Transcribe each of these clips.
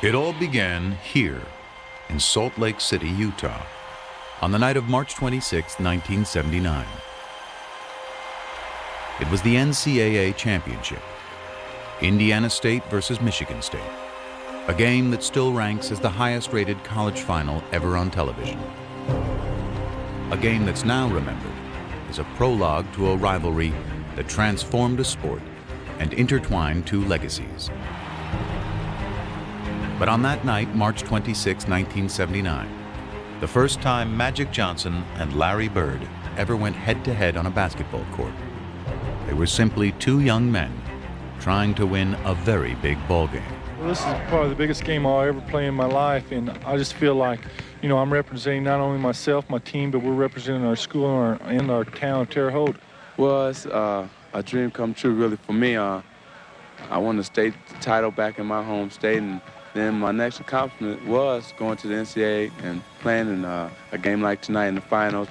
It all began here in Salt Lake City, Utah, on the night of March 26, 1979. It was the NCAA championship, Indiana State versus Michigan State, a game that still ranks as the highest-rated college final ever on television. A game that's now remembered as a prologue to a rivalry that transformed a sport and intertwined two legacies. But on that night, March 26, 1979, the first time Magic Johnson and Larry Bird ever went head-to-head on a basketball court, they were simply two young men trying to win a very big ball game. Well, this is probably the biggest game I'll ever play in my life, and I just feel like, you know, I'm representing not only myself, my team, but we're representing our school and our town of Terre Haute. Well, it's a dream come true, really, for me. I won the state title back in my home state, and then my next accomplishment was going to the NCAA and playing in a game like tonight in the finals.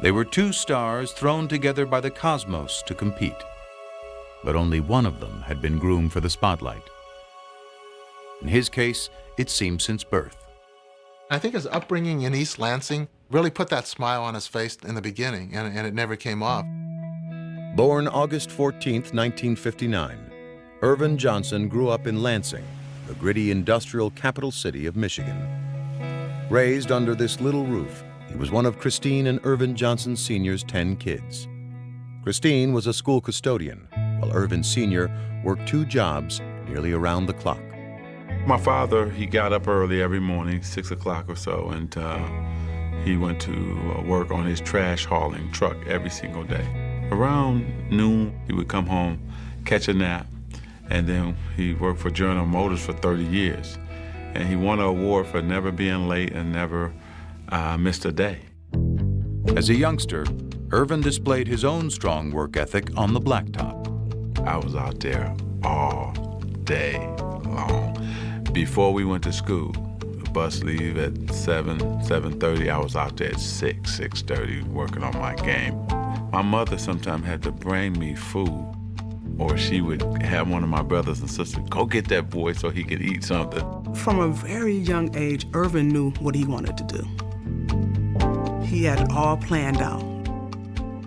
They were two stars thrown together by the cosmos to compete, but only one of them had been groomed for the spotlight. In his case, it seemed since birth. I think his upbringing in East Lansing really put that smile on his face in the beginning, and it never came off. Born August 14, 1959, Irvin Johnson grew up in Lansing, the gritty industrial capital city of Michigan. Raised under this little roof, he was one of Christine and Irvin Johnson Sr.'s 10 kids. Christine was a school custodian, while Irvin Sr. worked 2 jobs nearly around the clock. My father, he got up early every morning, 6 o'clock or so, and he went to work on his trash hauling truck every single day. Around noon, he would come home, catch a nap, and then he worked for General Motors for 30 years. And he won an award for never being late and never missed a day. As a youngster, Irvin displayed his own strong work ethic on the blacktop. I was out there all day long. Before we went to school, the bus leave at 7:30. I was out there at 6:30 working on my game. My mother sometimes had to bring me food, or she would have one of my brothers and sisters, go get that boy so he could eat something. From a very young age, Irvin knew what he wanted to do. He had it all planned out.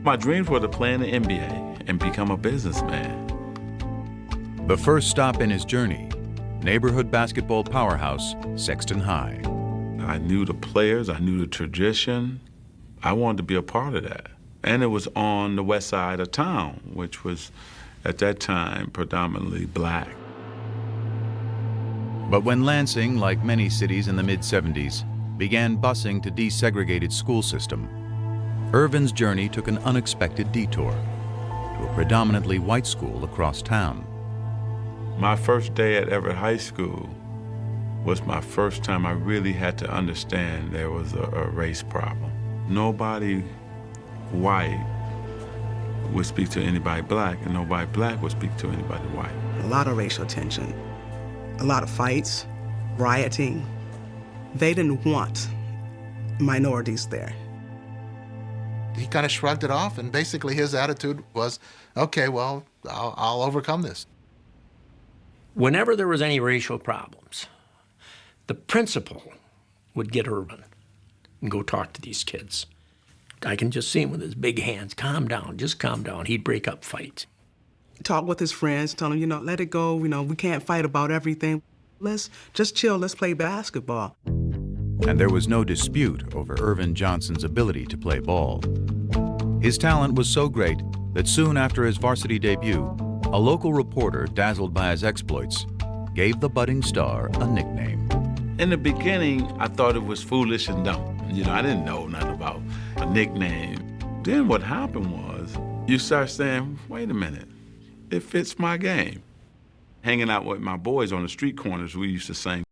My dreams were to play in the NBA and become a businessman. The first stop in his journey, neighborhood basketball powerhouse, Sexton High. I knew the players, I knew the tradition. I wanted to be a part of that. And it was on the west side of town, which was, at that time, predominantly black. But when Lansing, like many cities in the mid-70s, began busing to desegregate its school system, Irvin's journey took an unexpected detour to a predominantly white school across town. My first day at Everett High School was my first time I really had to understand there was a race problem. Nobody white would speak to anybody black, and nobody black would speak to anybody white. A lot of racial tension, a lot of fights, rioting. They didn't want minorities there. He kind of shrugged it off, and basically his attitude was, okay, well, I'll overcome this. Whenever there was any racial problems, the principal would get Irvin and go talk to these kids. I can just see him with his big hands, calm down, just calm down. He'd break up fights. Talk with his friends, tell them, let it go, we can't fight about everything. Let's just chill, let's play basketball. And there was no dispute over Irvin Johnson's ability to play ball. His talent was so great that soon after his varsity debut, a local reporter, dazzled by his exploits, gave the budding star a nickname. In the beginning, I thought it was foolish and dumb. I didn't know nothing about a nickname. Then what happened was, you start saying, wait a minute, it fits my game. Hanging out with my boys on the street corners, we used to sing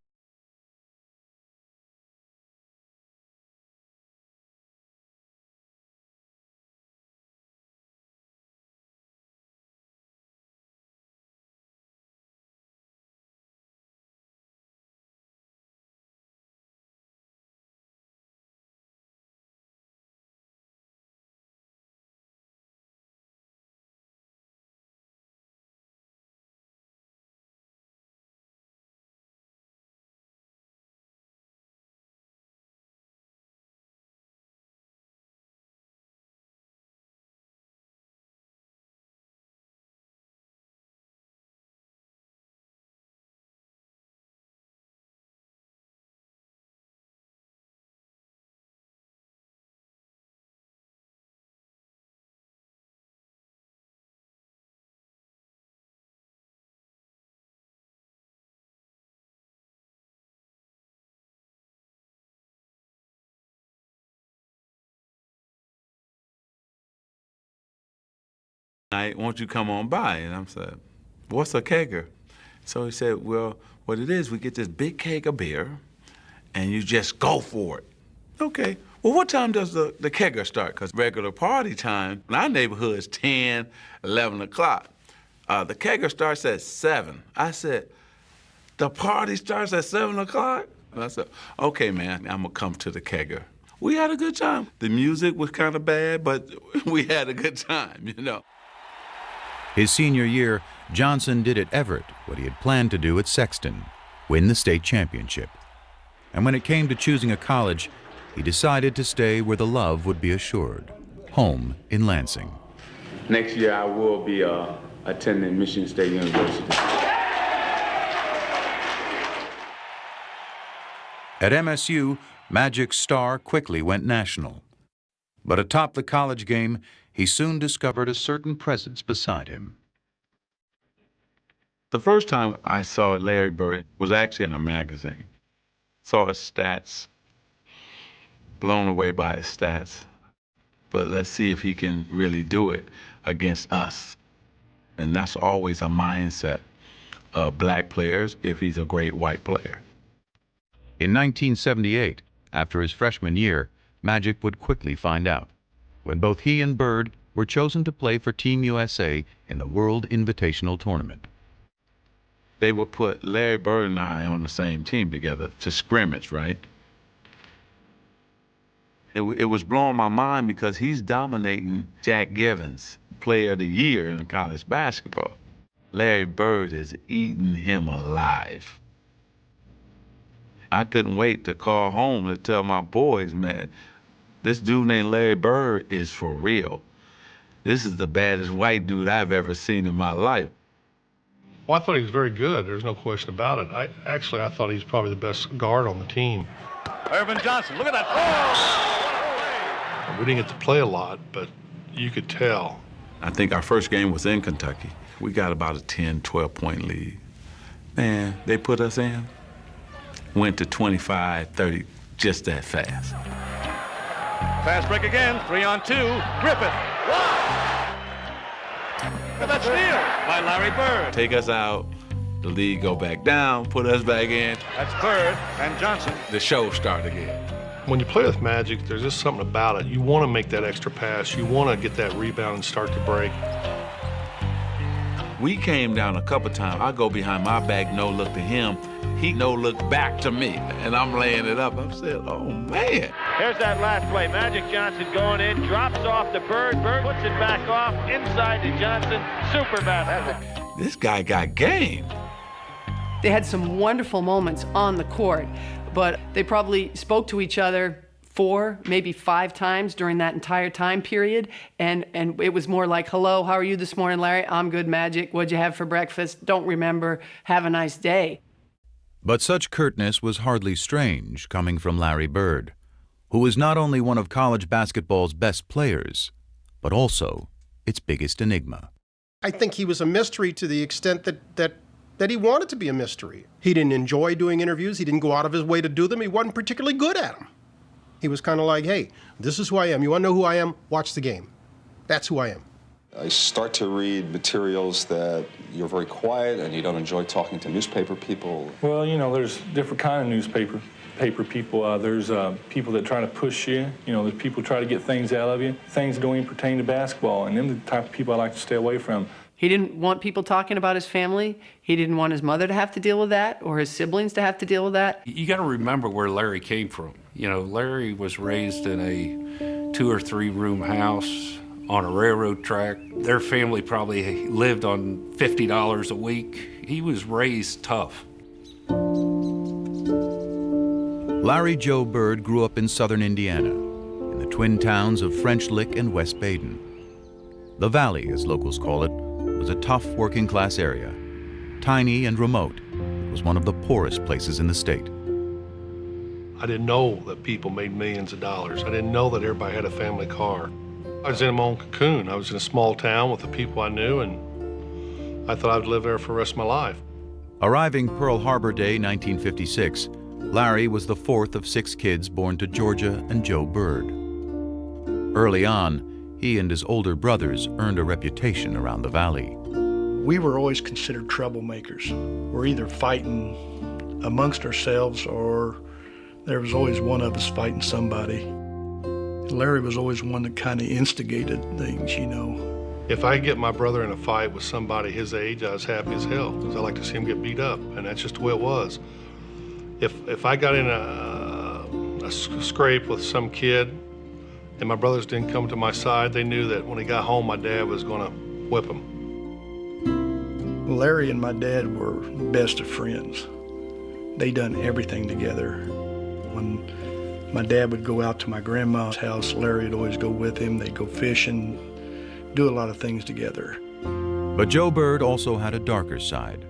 Won't you come on by? And I'm said, what's a kegger? So he said, well, what it is, we get this big keg of beer, and you just go for it. Okay, well, what time does the kegger start? Because regular party time in our neighborhood is 10, 11 o'clock. The kegger starts at 7. I said, the party starts at 7 o'clock? And I said, okay, man, I'm gonna come to the kegger. We had a good time. The music was kind of bad, but we had a good time, you know. His senior year, Johnson did at Everett what he had planned to do at Sexton, win the state championship. And when it came to choosing a college, he decided to stay where the love would be assured, home in Lansing. Next year, I will be attending Michigan State University. At MSU, Magic's star quickly went national. But atop the college game, he soon discovered a certain presence beside him. The first time I saw Larry Bird was actually in a magazine. Saw his stats, blown away by his stats. But let's see if he can really do it against us. And that's always a mindset of black players if he's a great white player. In 1978, after his freshman year, Magic would quickly find out, when both he and Bird were chosen to play for Team USA in the World Invitational Tournament. They would put Larry Bird and I on the same team together to scrimmage, right? It was blowing my mind because he's dominating Jack Givens, Player of the Year in college basketball. Larry Bird is eating him alive. I couldn't wait to call home to tell my boys, man, this dude named Larry Bird is for real. This is the baddest white dude I've ever seen in my life. Well, I thought he was very good. There's no question about it. I thought he was probably the best guard on the team. Irvin Johnson, look at that. Oh! We didn't get to play a lot, but you could tell. I think our first game was in Kentucky. We got about a 10, 12-point lead. Man, they put us in. Went to 25, 30, just that fast. Fast break again, 3-on-2. Griffith. Wow! Look at that steal by Larry Bird. Take us out, the lead go back down, put us back in. That's Bird and Johnson. The show start again. When you play with Magic, there's just something about it. You want to make that extra pass. You want to get that rebound and start to break. We came down a couple times. I go behind my back, no look to him. He no look back to me, and I'm laying it up. I'm saying, oh, man. Here's that last play. Magic Johnson going in, drops off to Bird. Bird puts it back off, inside to Johnson. Super basket. This guy got game. They had some wonderful moments on the court, but they probably spoke to each other 4, maybe 5 times during that entire time period, and it was more like, hello, how are you this morning, Larry? I'm good, Magic. What'd you have for breakfast? Don't remember. Have a nice day. But such curtness was hardly strange coming from Larry Bird, who was not only one of college basketball's best players, but also its biggest enigma. I think he was a mystery to the extent that he wanted to be a mystery. He didn't enjoy doing interviews. He didn't go out of his way to do them. He wasn't particularly good at them. He was kind of like, hey, this is who I am. You want to know who I am? Watch the game. That's who I am. I start to read materials that you're very quiet and you don't enjoy talking to newspaper people. Well, you know, there's different kind of newspaper people. There's people that try to push you. You know, there's people try to get things out of you. Things that don't even pertain to basketball, and them are the type of people I like to stay away from. He didn't want people talking about his family. He didn't want his mother to have to deal with that or his siblings to have to deal with that. You got to remember where Larry came from. You know, Larry was raised in a 2 or 3 room house on a railroad track. Their family probably lived on $50 a week. He was raised tough. Larry Joe Bird grew up in southern Indiana, in the twin towns of French Lick and West Baden. The Valley, as locals call it, was a tough working-class area. Tiny and remote, it was one of the poorest places in the state. I didn't know that people made millions of dollars. I didn't know that everybody had a family car. I was in my own cocoon. I was in a small town with the people I knew, and I thought I would live there for the rest of my life. Arriving Pearl Harbor Day 1956, Larry was the 4th of 6 kids born to Georgia and Joe Bird. Early on, he and his older brothers earned a reputation around the valley. We were always considered troublemakers. We're either fighting amongst ourselves or there was always one of us fighting somebody. Larry was always one that kind of instigated things, you know. If I get my brother in a fight with somebody his age, I was happy as hell, because I like to see him get beat up, and that's just the way it was. If I got in a scrape with some kid and my brothers didn't come to my side, they knew that when he got home, my dad was going to whip him. Larry and my dad were best of friends. They done everything together. When my dad would go out to my grandma's house, Larry would always go with him. They'd go fishing, do a lot of things together. But Joe Bird also had a darker side,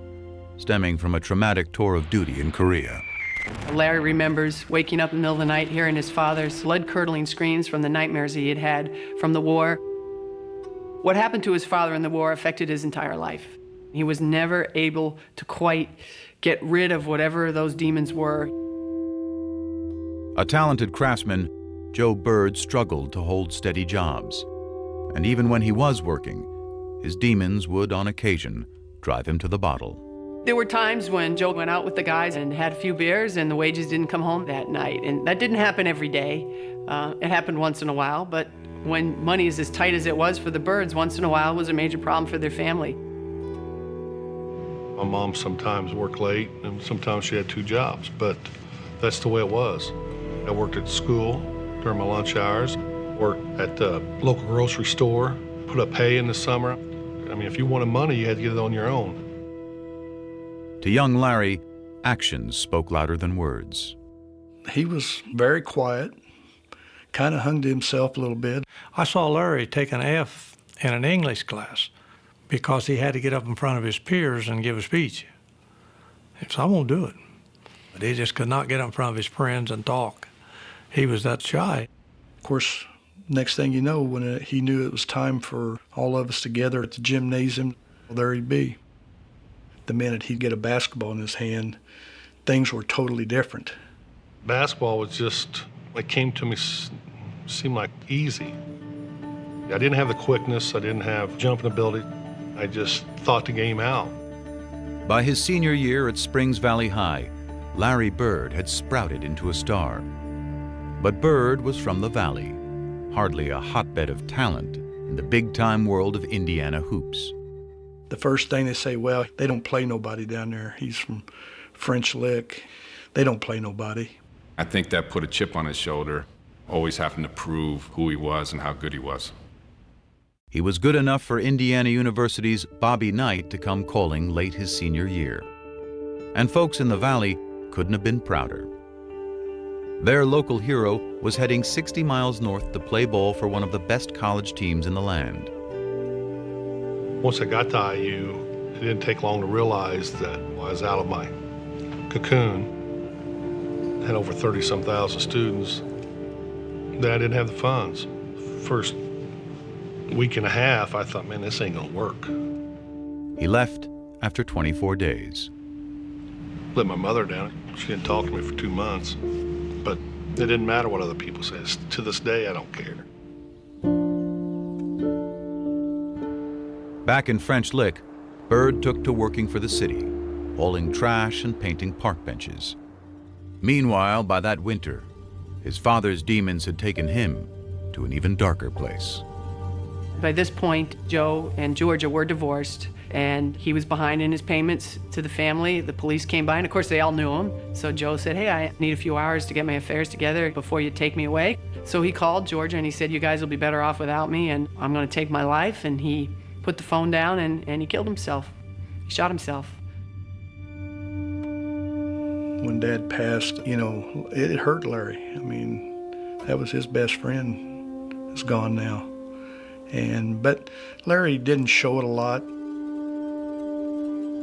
stemming from a traumatic tour of duty in Korea. Larry remembers waking up in the middle of the night hearing his father's blood-curdling screams from the nightmares he had had from the war. What happened to his father in the war affected his entire life. He was never able to quite get rid of whatever those demons were. A talented craftsman, Joe Bird struggled to hold steady jobs. And even when he was working, his demons would, on occasion, drive him to the bottle. There were times when Joe went out with the guys and had a few beers and the wages didn't come home that night. And that didn't happen every day. It happened once in a while, but when money is as tight as it was for the Birds, once in a while was a major problem for their family. My mom sometimes worked late and sometimes she had 2 jobs, but that's the way it was. I worked at school during my lunch hours, worked at the local grocery store, put up hay in the summer. I mean, if you wanted money, you had to get it on your own. To young Larry, actions spoke louder than words. He was very quiet, kind of hung to himself a little bit. I saw Larry take an F in an English class because he had to get up in front of his peers and give a speech. He said, I won't do it. But he just could not get up in front of his friends and talk. He was that shy. Of course, next thing you know, when he knew it was time for all of us together at the gymnasium, well, there he'd be. The minute he'd get a basketball in his hand, things were totally different. Basketball was just, it came to me, seemed like easy. I didn't have the quickness, I didn't have jumping ability. I just thought the game out. By his senior year at Springs Valley High, Larry Bird had sprouted into a star. But Bird was from the valley, hardly a hotbed of talent in the big-time world of Indiana hoops. The first thing they say, well, they don't play nobody down there. He's from French Lick. They don't play nobody. I think that put a chip on his shoulder, always having to prove who he was and how good he was. He was good enough for Indiana University's Bobby Knight to come calling late his senior year. And folks in the valley couldn't have been prouder. Their local hero was heading 60 miles north to play ball for one of the best college teams in the land. Once I got to IU, it didn't take long to realize that I was out of my cocoon, had over 30-some thousand students, that I didn't have the funds. First week and a half, I thought, man, this ain't gonna work. He left after 24 days. Let my mother down. She didn't talk to me for 2 months, but it didn't matter what other people said. To this day, I don't care. Back in French Lick, Bird took to working for the city, hauling trash and painting park benches. Meanwhile, by that winter, his father's demons had taken him to an even darker place. By this point, Joe and Georgia were divorced, and he was behind in his payments to the family. The police came by, and of course they all knew him. So Joe said, hey, I need a few hours to get my affairs together before you take me away. So he called Georgia and he said, you guys will be better off without me, and I'm gonna take my life. And he put the phone down and he killed himself. He shot himself. When Dad passed, you know, it hurt Larry. I mean, that was his best friend. He's gone now. But Larry didn't show it a lot.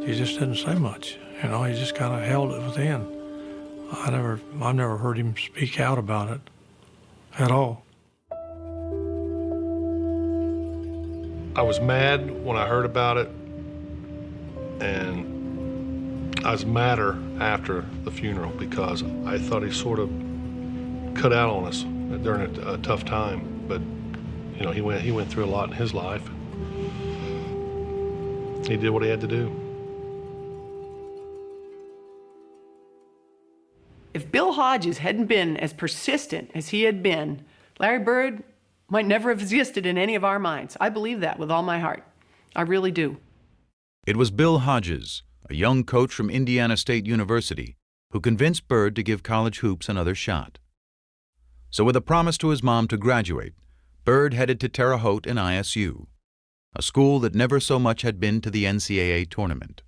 He just didn't say much. You know, he just kind of held it within. I've never heard him speak out about it at all. I was mad when I heard about it, and I was madder after the funeral because I thought he sort of cut out on us during a tough time. But You know, he went through a lot in his life. He did what he had to do. If Bill Hodges hadn't been as persistent as he had been, Larry Bird might never have existed in any of our minds. I believe that with all my heart. I really do. It was Bill Hodges, a young coach from Indiana State University, who convinced Bird to give college hoops another shot. So with a promise to his mom to graduate, Bird headed to Terre Haute and ISU, a school that never so much had been to the NCAA tournament.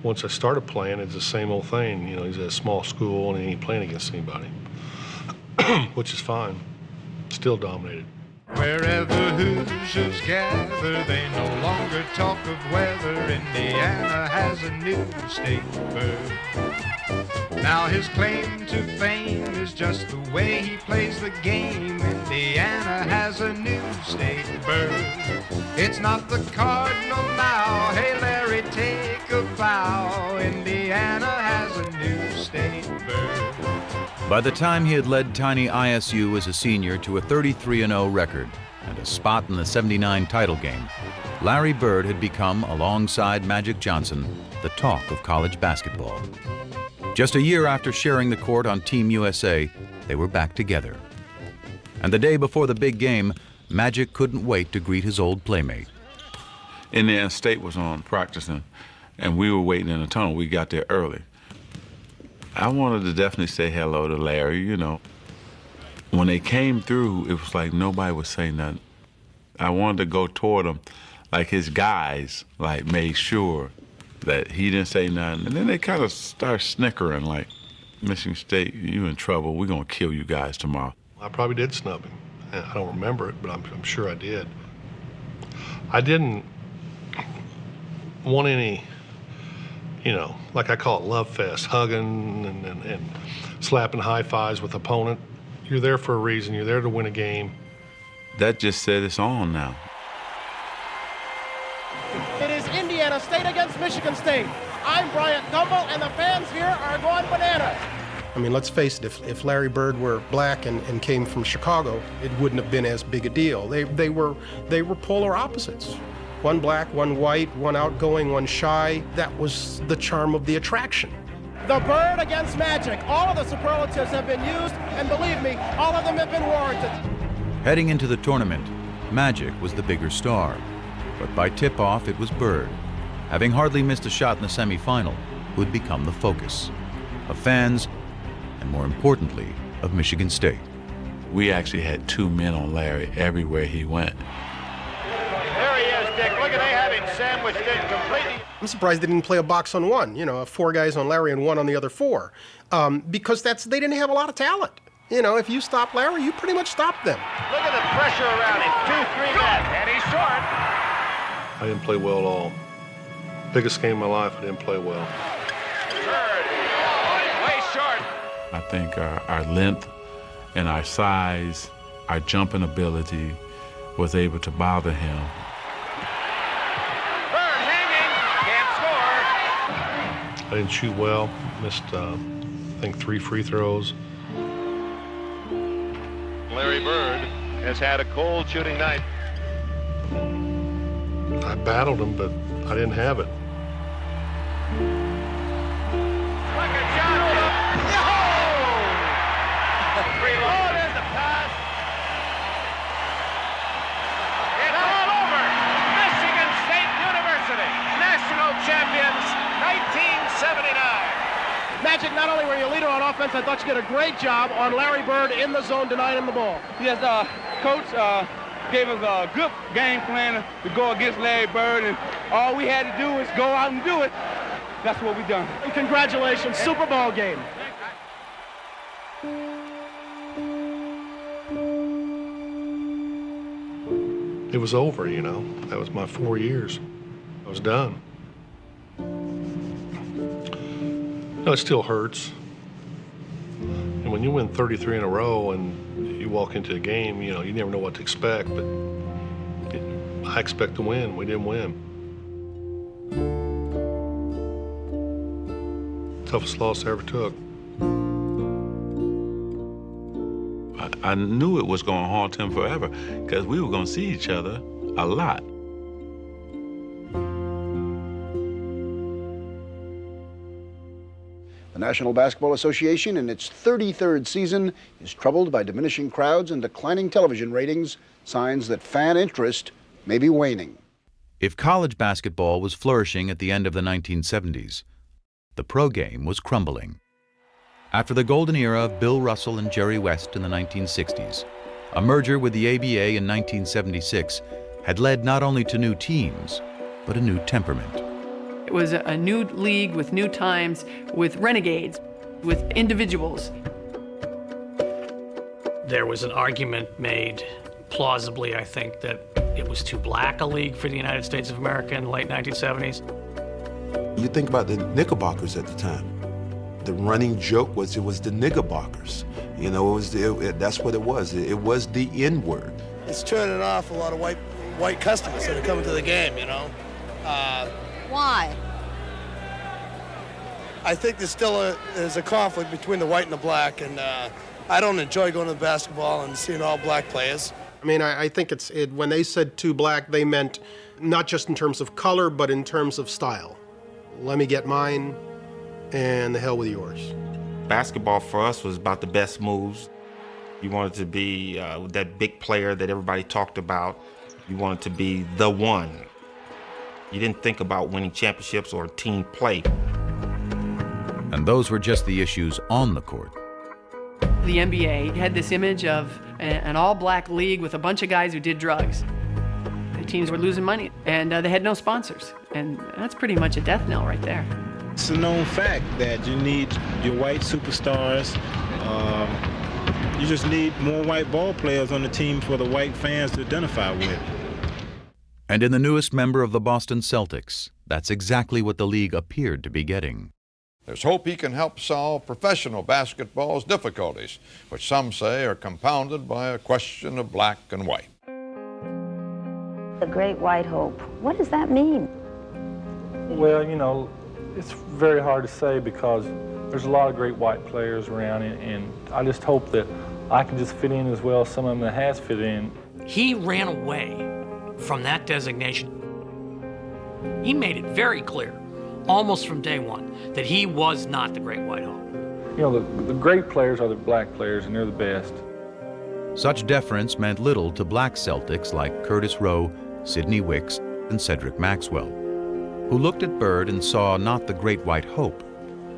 Once I started playing, it's the same old thing. You know, he's at a small school and he ain't playing against anybody, which is fine. Still dominated. Wherever Hoosiers gather, they no longer talk of weather. Indiana has a new state bird. Now his claim to fame is just the way he plays the game. Indiana has a new state bird. It's not the Cardinal now. Hey Larry, take a bow. Indiana has a new state bird. By the time he had led tiny ISU as a senior to a 33-0 record and a spot in the '79 title game, Larry Bird had become, alongside Magic Johnson, the talk of college basketball. Just a year after sharing the court on Team USA, they were back together. And the day before the big game, Magic couldn't wait to greet his old playmate. Indiana State was on practicing, and we were waiting in the tunnel. We got there early. I wanted to definitely say hello to Larry, you know. When they came through, it was like nobody was saying nothing. I wanted to go toward him, like his guys, like made sure that he didn't say nothing. And then they kind of started snickering, like, Michigan State, you in trouble. We're going to kill you guys tomorrow. I probably did snub him. I don't remember it, but I'm sure I did. I didn't want any, you know, like I call it love fest, hugging and slapping high fives with opponent. You're there for a reason. You're there to win a game. That just said it's on now. It is Indiana State against Michigan State. I'm Bryant Gumbel, and the fans here are going bananas. I mean, let's face it, if Larry Bird were black and came from Chicago, it wouldn't have been as big a deal. They were polar opposites. One black, one white, one outgoing, one shy. That was the charm of the attraction. The Bird against Magic. All of the superlatives have been used, and believe me, all of them have been warranted. Heading into the tournament, Magic was the bigger star. But by tip-off, it was Bird, having hardly missed a shot in the semifinal, who had become the focus of fans, and more importantly, of Michigan State. We actually had two men on Larry everywhere he went. There he is, Dick. Look at they have him sandwiched in completely. I'm surprised they didn't play a box on one, you know, 4 guys on Larry and 1 on the other 4, because they didn't have a lot of talent. You know, if you stop Larry, you pretty much stop them. Look at the pressure around him. 2-3 men, and he's short. I didn't play well at all. Biggest game of my life, I didn't play well. Bird, way short. I think our length and our size, our jumping ability was able to bother him. Bird hanging, can't score. I didn't shoot well, missed, I think 3 free throws. Larry Bird has had a cold shooting night. I battled him, but I didn't have it. Like a shot. Reloaded the pass. It's all over. Michigan State University, national champions, 1979. Magic, not only were you a leader on offense, I thought you did a great job on Larry Bird in the zone, denying him the ball. Yes, Coach gave us a good game plan to go against Larry Bird, and all we had to do was go out and do it. That's what we done. And congratulations, Super Bowl game. It was over, you know. That was my 4 years. I was done. No, it still hurts. And when you win 33 in a row and you walk into a game, you know, you never know what to expect, but I expect to win. We didn't win. Toughest loss I ever took. I knew it was going to haunt him forever because we were going to see each other a lot. The National Basketball Association, in its 33rd season, is troubled by diminishing crowds and declining television ratings, signs that fan interest may be waning. If college basketball was flourishing at the end of the 1970s, the pro game was crumbling. After the golden era of Bill Russell and Jerry West in the 1960s, a merger with the ABA in 1976 had led not only to new teams, but a new temperament. It was a new league with new times, with renegades, with individuals. There was an argument made, plausibly, I think, that it was too black a league for the United States of America in the late 1970s. You think about the Knickerbockers at the time. The running joke was it was the Knickerbockers. You know, that's what it was. It was the N-word. It's turning off a lot of white customers that are coming to the game, you know. Why? I think there's a conflict between the white and the black, and I don't enjoy going to basketball and seeing all black players. I mean, I think when they said too black, they meant not just in terms of color, but in terms of style. Let me get mine, and the hell with yours. Basketball for us was about the best moves. You wanted to be that big player that everybody talked about. You wanted to be the one. You didn't think about winning championships or team play. And those were just the issues on the court. The NBA had this image of an all-black league with a bunch of guys who did drugs. The teams were losing money, and they had no sponsors. And that's pretty much a death knell right there. It's a known fact that you need your white superstars. You just need more white ball players on the team for the white fans to identify with. And in the newest member of the Boston Celtics, that's exactly what the league appeared to be getting. There's hope he can help solve professional basketball's difficulties, which some say are compounded by a question of black and white. The great white hope. What does that mean? Well, you know, it's very hard to say because there's a lot of great white players around, and I just hope that I can just fit in as well as some of them that has fit in. He ran away from that designation. He made it very clear, almost from day one, that he was not the great white hope. You know, the great players are the black players, and they're the best. Such deference meant little to black Celtics like Curtis Rowe, Sidney Wicks, and Cedric Maxwell, who looked at Bird and saw not the great white hope,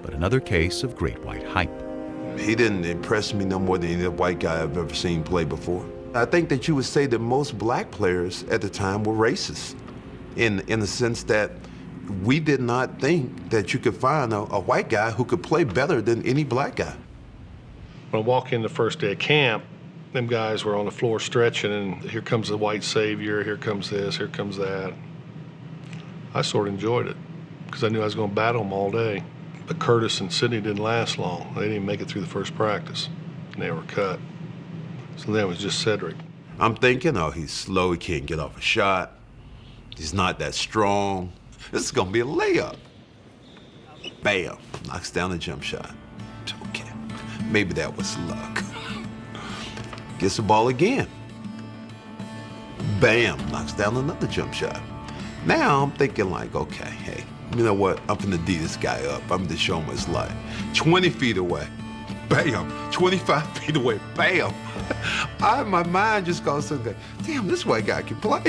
but another case of great white hype. He didn't impress me no more than any white guy I've ever seen play before. I think that you would say that most black players at the time were racist, in the sense that we did not think that you could find a white guy who could play better than any black guy. When I walk in the first day of camp, them guys were on the floor stretching, and here comes the white savior, here comes this, here comes that. I sort of enjoyed it because I knew I was going to battle them all day. But Curtis and Sidney didn't last long. They didn't even make it through the first practice, and they were cut. So then it was just Cedric. I'm thinking, oh, he's slow, he can't get off a shot. He's not that strong. This is gonna be a layup. Bam, knocks down a jump shot. Okay, maybe that was luck. Gets the ball again. Bam, knocks down another jump shot. Now I'm thinking like, okay, hey, you know what? I'm gonna D this guy up. I'm gonna show him his life. 20 feet away, bam. 25 feet away, bam. My mind just goes to the, damn, this white guy can play.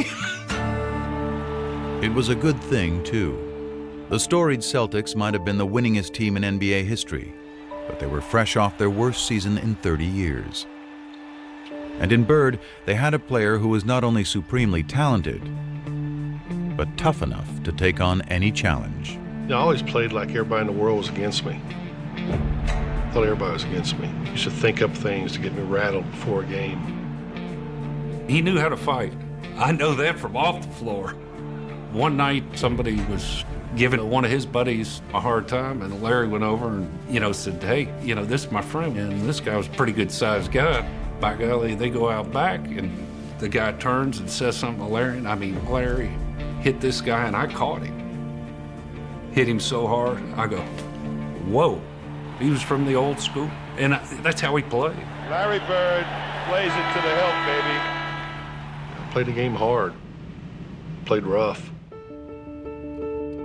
It was a good thing, too. The storied Celtics might have been the winningest team in NBA history, but they were fresh off their worst season in 30 years. And in Bird, they had a player who was not only supremely talented, but tough enough to take on any challenge. You know, I always played like everybody in the world was against me. I thought everybody was against me. I used to think up things to get me rattled before a game. He knew how to fight. I know that from off the floor. One night, somebody was giving one of his buddies a hard time, and Larry went over and, said, hey, this is my friend, and this guy was a pretty good-sized guy. By golly, they go out back, and the guy turns and says something to Larry, and Larry hit this guy, and I caught him. Hit him so hard, I go, whoa. He was from the old school, and that's how he played. Larry Bird Plays it to the hilt, baby. Played the game hard, played rough.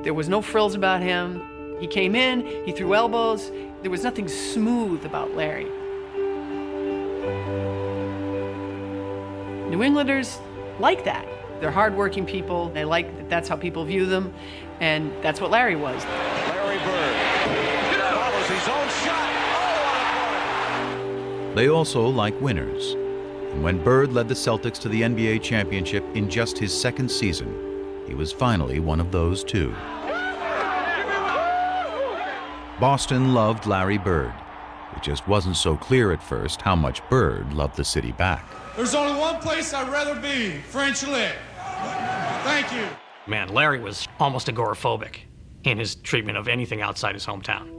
There was no frills about him. He came in, he threw elbows. There was nothing smooth about Larry. New Englanders like that. They're hardworking people. They like that that's how people view them, and that's what Larry was. Larry Bird follows his own shot. They also like winners. And when Bird led the Celtics to the NBA championship in just his second season, he was finally one of those too. Boston loved Larry Bird. It just wasn't so clear at first how much Bird loved the city back. There's only one place I'd rather be, French Lick. Thank you. Man, Larry was almost agoraphobic in his treatment of anything outside his hometown.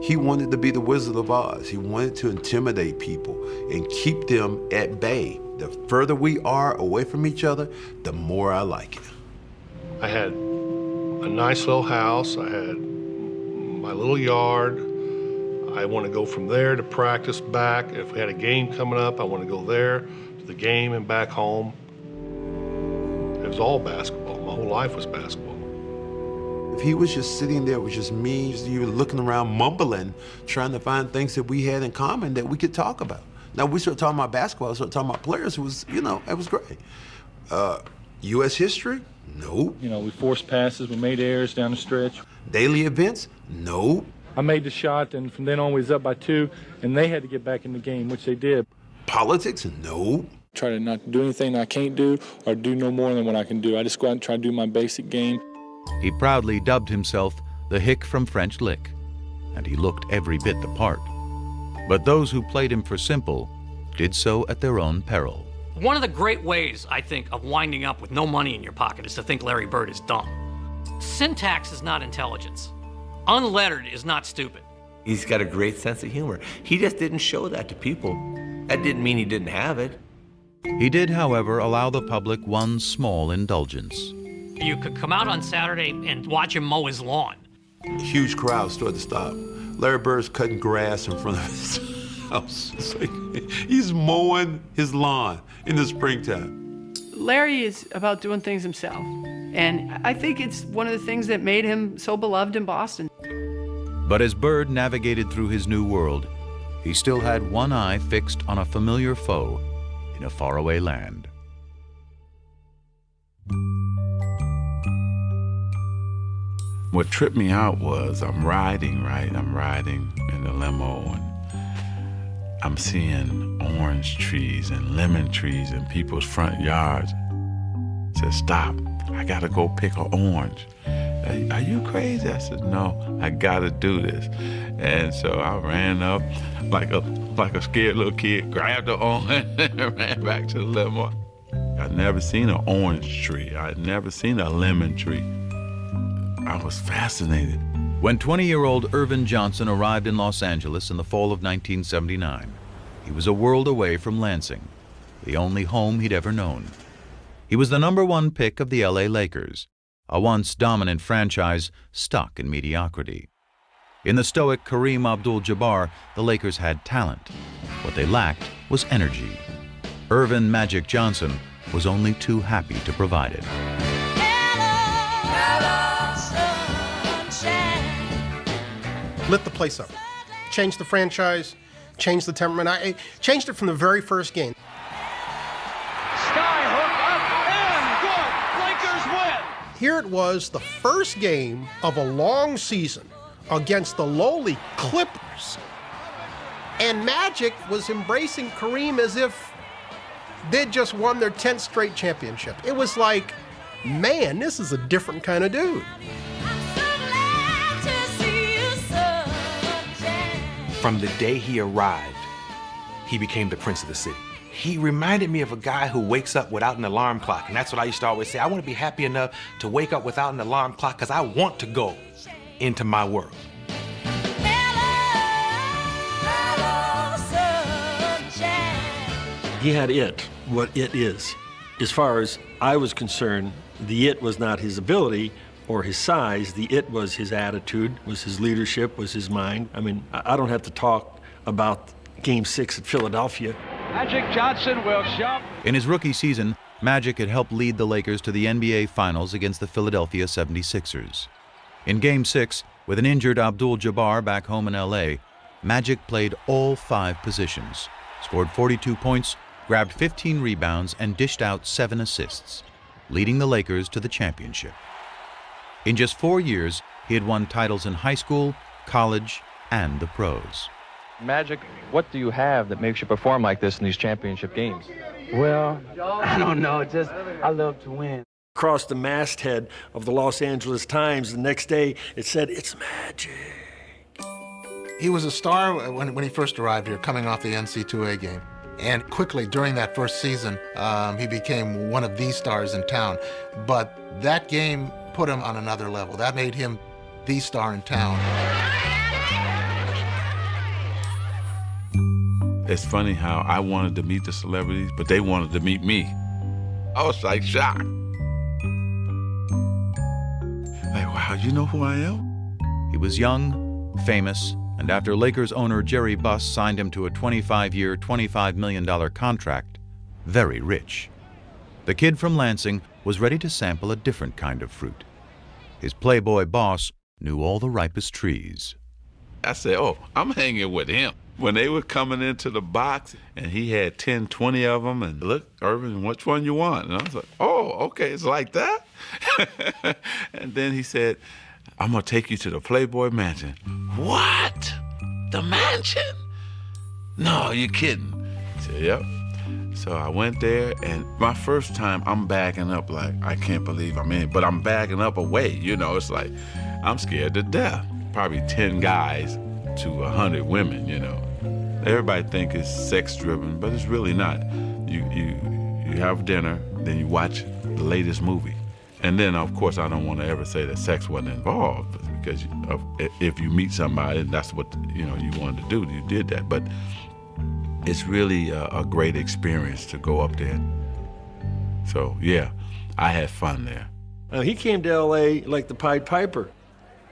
He wanted to be the Wizard of Oz. He wanted to intimidate people and keep them at bay. The further we are away from each other, the more I like it. I had a nice little house. I had my little yard. I want to go from there to practice back. If we had a game coming up, I want to go there to the game and back home. It was all basketball. My whole life was basketball. If he was just sitting there with just me, you were looking around mumbling, trying to find things that we had in common that we could talk about. Now, we started talking about basketball, started talking about players. It was, it was great. U.S. history? Nope. We forced passes, we made errors down the stretch. Daily events? Nope. I made the shot, and from then on we was up by 2, and they had to get back in the game, which they did. Politics? Nope. Try to not do anything I can't do or do no more than what I can do. I just go out and try to do my basic game. He proudly dubbed himself the Hick from French Lick, and he looked every bit the part. But those who played him for simple did so at their own peril. One of the great ways, I think, of winding up with no money in your pocket is to think Larry Bird is dumb. Syntax is not intelligence. Unlettered is not stupid. He's got a great sense of humor. He just didn't show that to people. That didn't mean he didn't have it. He did, however, allow the public one small indulgence. You could come out on Saturday and watch him mow his lawn. Huge crowd started to stop. Larry Bird's cutting grass in front of his house. It's like he's mowing his lawn in the springtime. Larry is about doing things himself. And I think it's one of the things that made him so beloved in Boston. But as Bird navigated through his new world, he still had one eye fixed on a familiar foe in a faraway land. What tripped me out was I'm riding in the limo, and I'm seeing orange trees and lemon trees in people's front yards. I said, stop, I gotta go pick an orange. Are you crazy? I said, no, I gotta do this. And so I ran up like a scared little kid, grabbed the orange and ran back to the limo. I'd never seen an orange tree. I'd never seen a lemon tree. I was fascinated. When 20-year-old Irvin Johnson arrived in Los Angeles in the fall of 1979, he was a world away from Lansing, the only home he'd ever known. He was the #1 pick of the LA Lakers, a once dominant franchise stuck in mediocrity. In the stoic Kareem Abdul-Jabbar, the Lakers had talent. What they lacked was energy. Irvin Magic Johnson was only too happy to provide it. Lit the place up. Changed the franchise, changed the temperament. I changed it from the very first game. Skyhook up and good. Lakers win. Here it was, the first game of a long season against the lowly Clippers. And Magic was embracing Kareem as if they'd just won their 10th straight championship. It was like, man, this is a different kind of dude. From the day he arrived, he became the prince of the city. He reminded me of a guy who wakes up without an alarm clock. And that's what I used to always say. I want to be happy enough to wake up without an alarm clock because I want to go into my world. He had it, what it is. As far as I was concerned, the it was not his ability or his size. The it was his attitude, was his leadership, was his mind. I mean, I don't have to talk about Game 6 at Philadelphia. Magic Johnson will shove. In his rookie season, Magic had helped lead the Lakers to the NBA Finals against the Philadelphia 76ers. In Game 6, with an injured Abdul-Jabbar back home in LA, Magic played all 5 positions, scored 42 points, grabbed 15 rebounds, and dished out 7 assists, leading the Lakers to the championship. In just 4 years, he had won titles in high school, college, and the pros. Magic, what do you have that makes you perform like this in these championship games? Well, I don't know, just I love to win. Across the masthead of the Los Angeles Times the next day, it said, "It's Magic." He was a star when he first arrived here, coming off the NC2A game. And quickly, during that first season, he became one of the stars in town. But that game put him on another level. That made him the star in town. It's funny how I wanted to meet the celebrities, but they wanted to meet me. I was like shocked. Like, wow, you know who I am? He was young, famous, and after Lakers owner Jerry Buss signed him to a 25-year, $25 million contract, very rich. The kid from Lansing was ready to sample a different kind of fruit. His playboy boss knew all the ripest trees. I said, oh, I'm hanging with him. When they were coming into the box and he had 10, 20 of them, and look, Irvin, which one you want? And I was like, oh, okay, it's like that? And then he said, I'm gonna take you to the Playboy Mansion. What? The mansion? No, you're kidding. I said, yep. So I went there, and my first time, I'm backing up like, I can't believe I'm in, but I'm backing up away, you know, it's like, I'm scared to death. Probably 10 guys to 100 women, you know. Everybody think it's sex-driven, but it's really not. You have dinner, then you watch the latest movie. And then, of course, I don't want to ever say that sex wasn't involved, because if you meet somebody, and that's what you wanted to do, you did that. But it's really a great experience to go up there. So, yeah, I had fun there. He came to L.A. like the Pied Piper.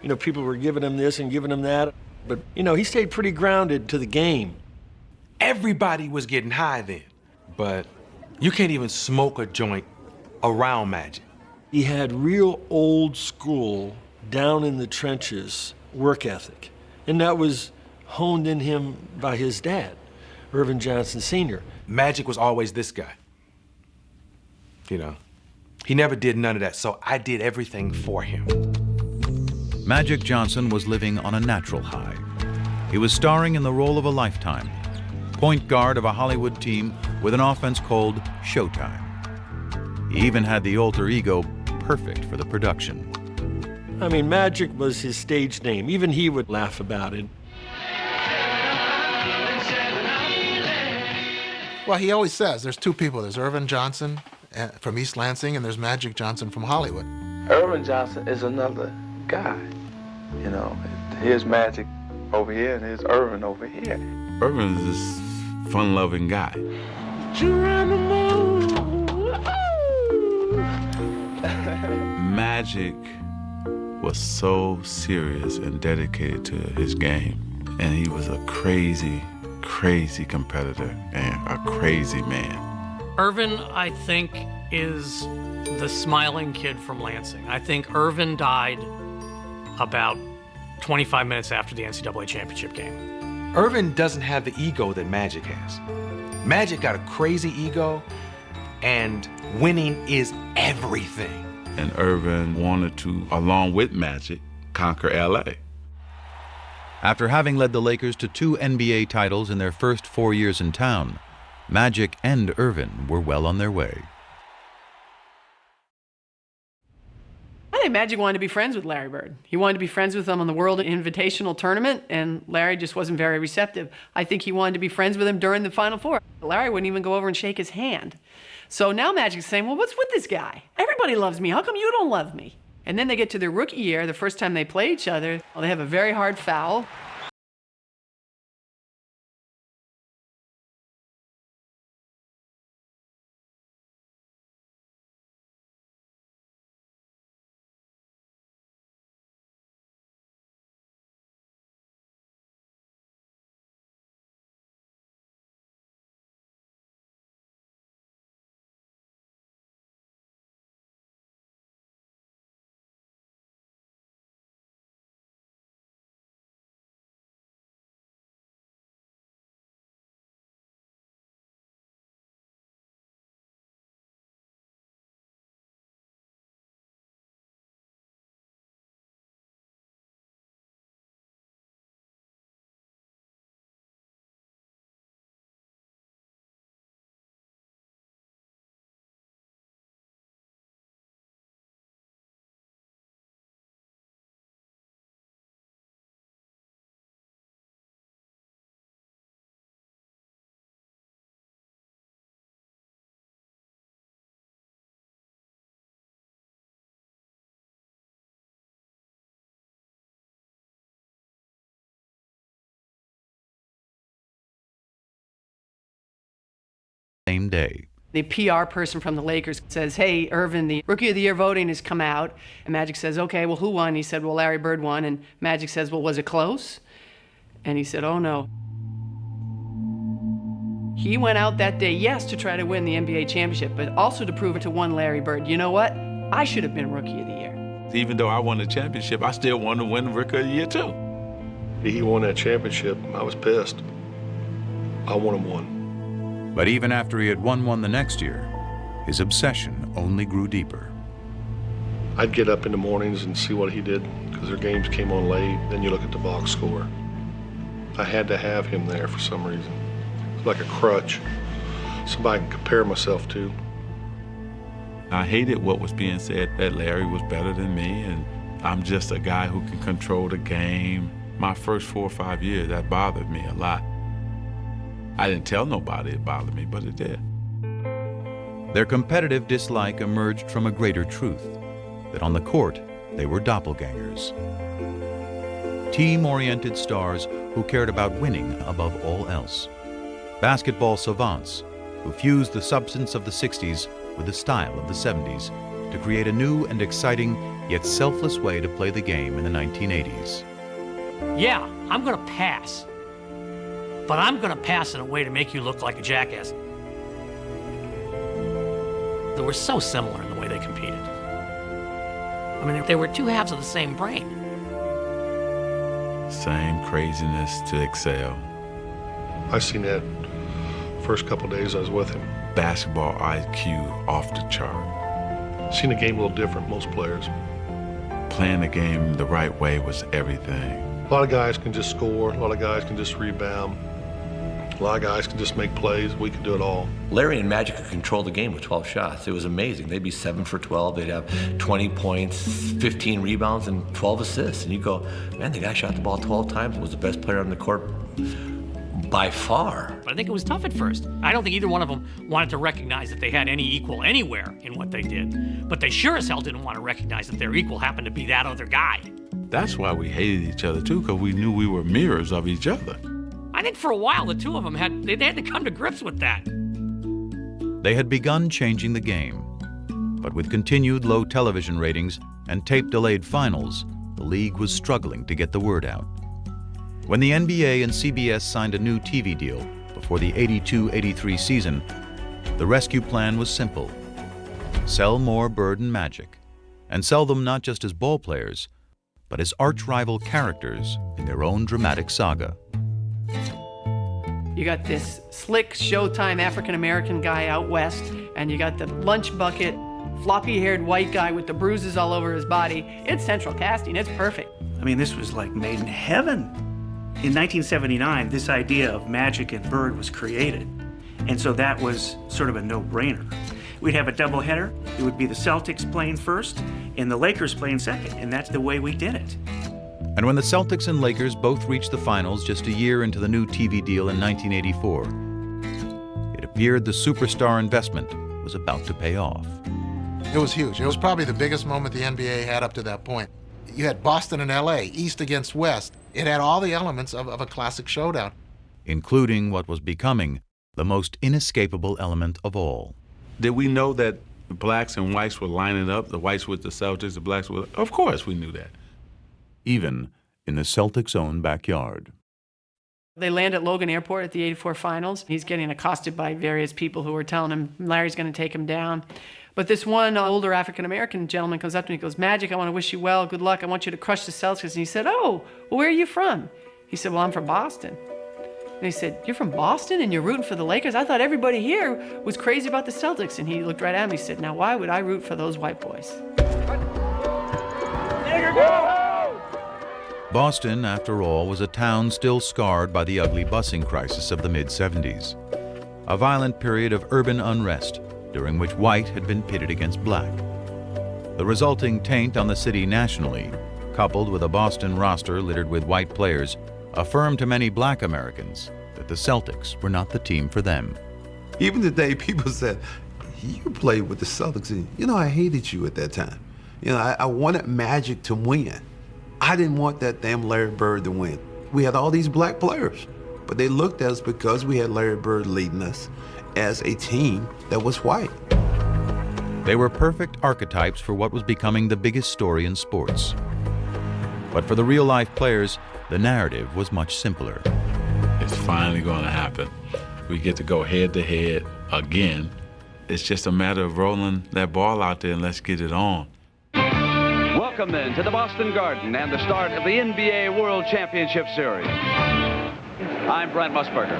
You know, people were giving him this and giving him that. But, you know, he stayed pretty grounded to the game. Everybody was getting high then, but you can't even smoke a joint around Magic. He had real old school, down in the trenches work ethic. And that was honed in him by his dad, Irvin Johnson Sr. Magic was always this guy. You know, he never did none of that, so I did everything for him. Magic Johnson was living on a natural high. He was starring in the role of a lifetime, point guard of a Hollywood team with an offense called Showtime. He even had the alter ego perfect for the production. I mean, Magic was his stage name. Even he would laugh about it. Well, he always says there's 2 people. There's Irvin Johnson from East Lansing, and there's Magic Johnson from Hollywood. Irvin Johnson is another guy. You know, here's Magic over here and here's Irvin over here. Irvin is this fun-loving guy. Magic was so serious and dedicated to his game, and he was a crazy, crazy competitor and a crazy man. Irvin, I think, is the smiling kid from Lansing. I think Irvin died about 25 minutes after the NCAA championship game. Irvin doesn't have the ego that Magic has. Magic got a crazy ego, and winning is everything. And Irvin wanted to, along with Magic, conquer LA. After having led the Lakers to 2 NBA titles in their first 4 years in town, Magic and Irvin were well on their way. I think Magic wanted to be friends with Larry Bird. He wanted to be friends with him on the World Invitational Tournament, and Larry just wasn't very receptive. I think he wanted to be friends with him during the Final Four. Larry wouldn't even go over and shake his hand. So now Magic's saying, well, what's with this guy? Everybody loves me. How come you don't love me? And then they get to their rookie year, the first time they play each other, well, they have a very hard foul. same day. The PR person from the Lakers says, hey, Irvin, the Rookie of the Year voting has come out. And Magic says, okay, well, who won? He said, well, Larry Bird won. And Magic says, well, was it close? And he said, oh, no. He went out that day, yes, to try to win the NBA championship, but also to prove it to one Larry Bird. You know what? I should have been Rookie of the Year. Even though I won the championship, I still wanted to win the Rookie of the Year, too. He won that championship. I was pissed. I wanted one. But even after he had won one the next year, his obsession only grew deeper. I'd get up in the mornings and see what he did, because their games came on late. Then you look at the box score. I had to have him there for some reason. It's like a crutch, somebody I can compare myself to. I hated what was being said, that Larry was better than me, and I'm just a guy who can control the game. My first 4 or 5 years, that bothered me a lot. I didn't tell nobody it bothered me, but it did. Their competitive dislike emerged from a greater truth, that on the court, they were doppelgangers. Team-oriented stars who cared about winning above all else. Basketball savants who fused the substance of the 60s with the style of the 70s to create a new and exciting yet selfless way to play the game in the 1980s. Yeah, I'm gonna pass. But I'm gonna pass in a way to make you look like a jackass. They were so similar in the way they competed. I mean, they were two halves of the same brain. Same craziness to excel. I seen that first couple days I was with him. Basketball IQ off the chart. Seen the game a little different, most players. Playing the game the right way was everything. A lot of guys can just score, a lot of guys can just rebound. A lot of guys can just make plays. We can do it all. Larry and Magic could control the game with 12 shots. It was amazing. They'd be 7 for 12. They'd have 20 points, 15 rebounds, and 12 assists. And you go, man, the guy shot the ball 12 times and was the best player on the court by far. But I think it was tough at first. I don't think either one of them wanted to recognize that they had any equal anywhere in what they did. But they sure as hell didn't want to recognize that their equal happened to be that other guy. That's why we hated each other, too, because we knew we were mirrors of each other. I think for a while, the two of them had to come to grips with that. They had begun changing the game, but with continued low television ratings and tape-delayed finals, the league was struggling to get the word out. When the NBA and CBS signed a new TV deal before the 82-83 season, the rescue plan was simple. Sell more Bird and Magic, and sell them not just as ball players, but as arch-rival characters in their own dramatic saga. You got this slick Showtime African-American guy out west, and you got the lunch bucket, floppy-haired white guy with the bruises all over his body. It's central casting. It's perfect. I mean, this was like made in heaven. In 1979, this idea of Magic and Bird was created, and so that was sort of a no-brainer. We'd have a doubleheader. It would be the Celtics playing first and the Lakers playing second, and that's the way we did it. And when the Celtics and Lakers both reached the finals just a year into the new TV deal in 1984, it appeared the superstar investment was about to pay off. It was huge. It was probably the biggest moment the NBA had up to that point. You had Boston and LA, East against West. It had all the elements of a classic showdown. Including what was becoming the most inescapable element of all. Did we know that blacks and whites were lining up, the whites with the Celtics, the blacks with... Of course we knew that. Even in the Celtics' own backyard. They land at Logan Airport at the 84 finals. He's getting accosted by various people who are telling him Larry's going to take him down. But this one older African-American gentleman comes up to me and goes, Magic, I want to wish you well. Good luck. I want you to crush the Celtics. And he said, oh, well, where are you from? He said, well, I'm from Boston. And he said, you're from Boston and you're rooting for the Lakers? I thought everybody here was crazy about the Celtics. And he looked right at me and he said, now why would I root for those white boys? Boston, after all, was a town still scarred by the ugly busing crisis of the mid-70s. A violent period of urban unrest during which white had been pitted against black. The resulting taint on the city nationally, coupled with a Boston roster littered with white players, affirmed to many black Americans that the Celtics were not the team for them. Even today, people said, you played with the Celtics, and I hated you at that time. I wanted Magic to win. I didn't want that damn Larry Bird to win. We had all these black players, but they looked at us because we had Larry Bird leading us, as a team that was white. They were perfect archetypes for what was becoming the biggest story in sports. But for the real-life players, the narrative was much simpler. It's finally going to happen. We get to go head-to-head again. It's just a matter of rolling that ball out there and let's get it on. Welcome then to the Boston Garden and the start of the NBA World Championship Series. I'm Brent Musburger.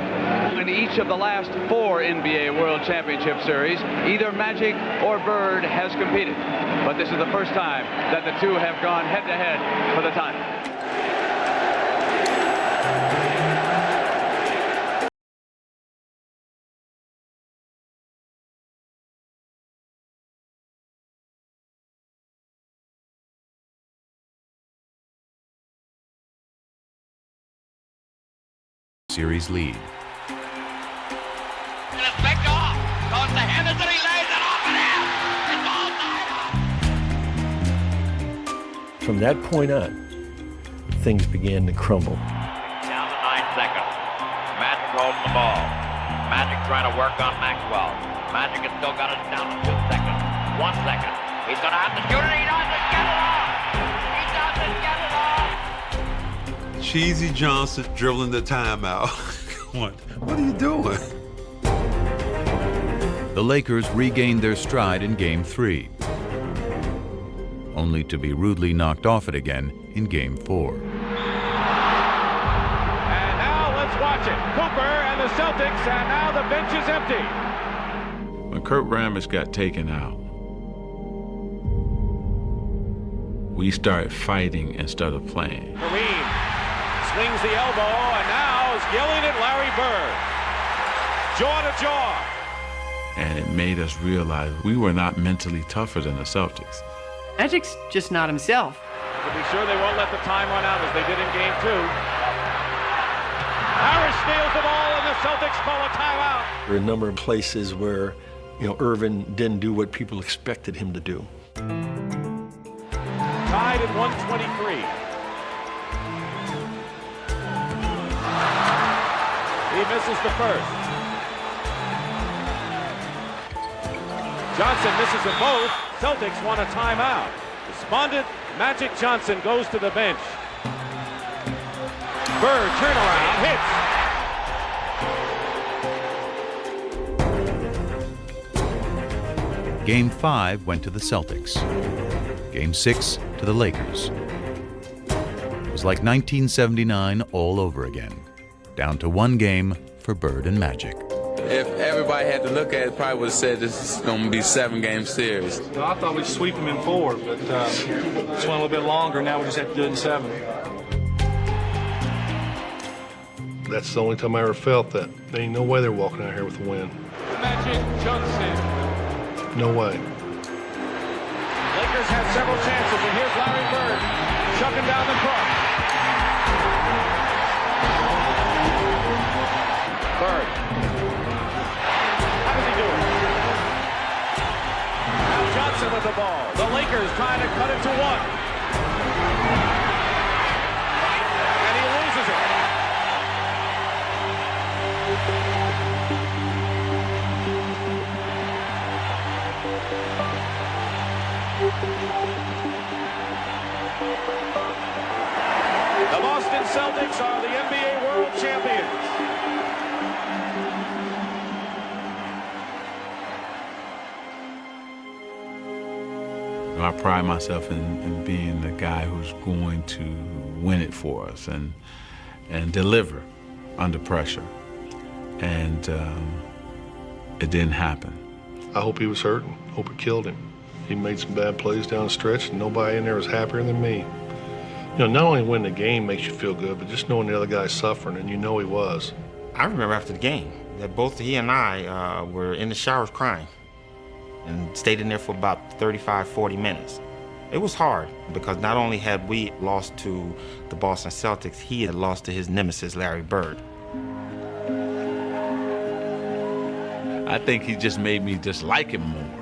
In each of the last 4 NBA World Championship Series, either Magic or Bird has competed. But this is the first time that the two have gone head-to-head for the title. Series lead. And it's picked off. Goes to Henderson. He lays it off and in. From that point on, things began to crumble. Down to 9 seconds. Magic holding the ball. Magic trying to work on Maxwell. Magic has still got it down to 2 seconds. 1 second. He's going to have to shoot it. He doesn't get it off. He doesn't get it off. Cheesy Johnson dribbling the timeout. What are you doing? The Lakers regained their stride in Game 3, only to be rudely knocked off it again in Game 4. And now let's watch it. Cooper and the Celtics, and now the bench is empty. When Kurt Rambis got taken out, we started fighting instead of playing. Kareem swings the elbow, and now is yelling at Larry Bird. Jaw to jaw. And it made us realize we were not mentally tougher than the Celtics. Magic's just not himself. To be sure they won't let the time run out as they did in Game 2. Harris steals the ball, and the Celtics call a timeout. There were a number of places where, Irvin didn't do what people expected him to do. Tied at 123. He misses the first. Johnson misses them both. Celtics want a timeout. Despondent, Magic Johnson goes to the bench. Bird turnaround, hits. Game 5 went to the Celtics. Game 6 to the Lakers. It was like 1979 all over again, down to 1 game for Bird and Magic. If everybody had to look at it, probably would have said this is going to be a 7-game series. No, I thought we'd sweep them in 4, but this went a little bit longer. Now we just have to do it in 7. That's the only time I ever felt that. There ain't no way they're walking out here with a win. Magic Johnson. No way. Lakers have several chances, and here's Larry Bird chucking down the court. Bird. How does he do it? Now Johnson with the ball. The Lakers trying to cut it to 1. And he loses it. The Boston Celtics are the NBA World Champions. I pride myself in being the guy who's going to win it for us and deliver under pressure. And it didn't happen. I hope he was hurting. Hope it killed him. He made some bad plays down the stretch, and nobody in there was happier than me. Not only winning the game makes you feel good, but just knowing the other guy's suffering, and he was. I remember after the game that both he and I were in the showers crying and stayed in there for about 35, 40 minutes. It was hard because not only had we lost to the Boston Celtics, he had lost to his nemesis, Larry Bird. I think he just made me dislike him more,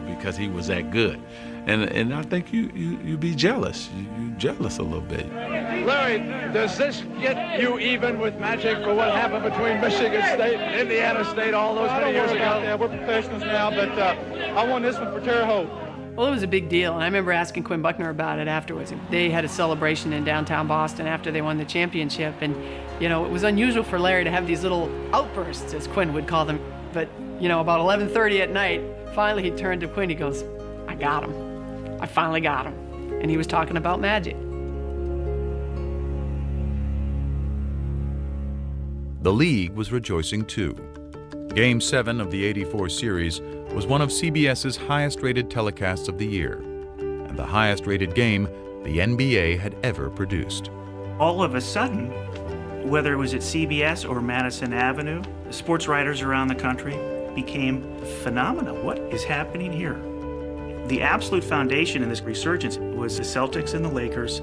because he was that good. And I think you be jealous. You jealous a little bit. Larry, does this get you even with Magic for what happened between Michigan State and Indiana State all those many years ago? We're professionals now, but I won this one for Terre Haute. Well, it was a big deal, and I remember asking Quinn Buckner about it afterwards. They had a celebration in downtown Boston after they won the championship, and, you know, it was unusual for Larry to have these little outbursts, as Quinn would call them. But, you know, about 11:30 at night, finally he turned to Quinn, he goes, I got him. I finally got him. And he was talking about Magic. The league was rejoicing too. Game 7 of the '84 series was one of CBS's highest-rated telecasts of the year, and the highest-rated game the NBA had ever produced. All of a sudden, whether it was at CBS or Madison Avenue, the sports writers around the country became phenomena. What is happening here? The absolute foundation in this resurgence was the Celtics and the Lakers,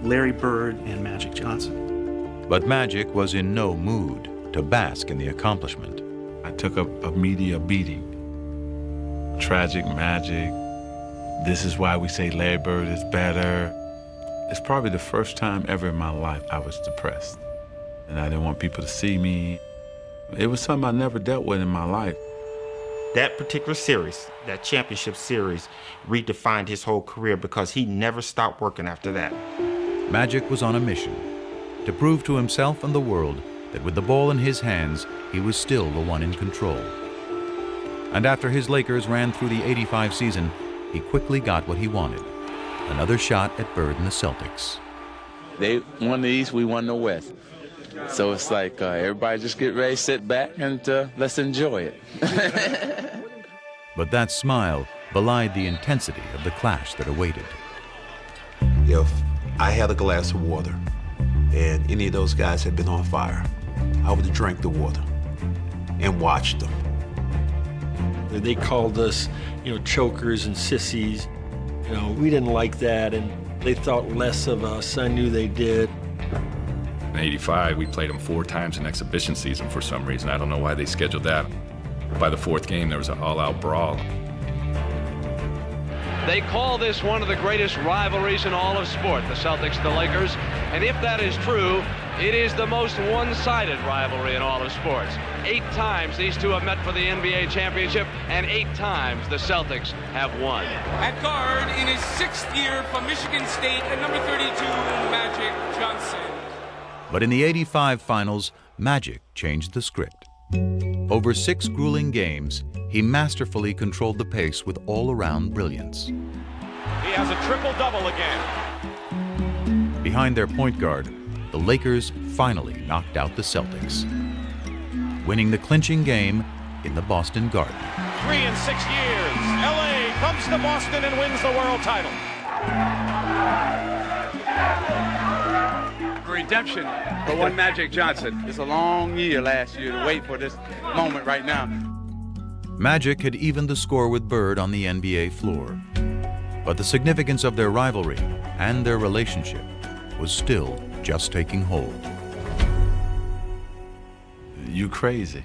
Larry Bird and Magic Johnson. But Magic was in no mood to bask in the accomplishment. I took a media beating. Tragic Magic. This is why we say Larry Bird is better. It's probably the first time ever in my life I was depressed. And I didn't want people to see me. It was something I never dealt with in my life. That particular series, that championship series, redefined his whole career because he never stopped working after that. Magic was on a mission to prove to himself and the world that with the ball in his hands, he was still the one in control. And after his Lakers ran through the '85 season, he quickly got what he wanted, another shot at Bird and the Celtics. They won the East, we won the West. So it's like everybody just get ready, sit back, and let's enjoy it. But that smile belied the intensity of the clash that awaited. If I had a glass of water and any of those guys had been on fire, I would have drank the water and watched them. They called us, chokers and sissies. We didn't like that, and they thought less of us. I knew they did. In '85, we played them 4 times in exhibition season for some reason. I don't know why they scheduled that. By the 4th game, there was an all-out brawl. They call this one of the greatest rivalries in all of sport, the Celtics and the Lakers. And if that is true, it is the most one-sided rivalry in all of sports. 8 times these two have met for the NBA championship, and 8 times the Celtics have won. At guard, in his 6th year from Michigan State, at number 32, Magic Johnson. But in the '85 finals, Magic changed the script. Over 6 grueling games, he masterfully controlled the pace with all-around brilliance. He has a triple-double again. Behind their point guard, the Lakers finally knocked out the Celtics, winning the clinching game in the Boston Garden. 3 in 6 years, LA comes to Boston and wins the world title. Redemption for one Magic Johnson. It's a long year last year to wait for this moment right now. Magic had evened the score with Bird on the NBA floor, but the significance of their rivalry and their relationship was still just taking hold. You crazy.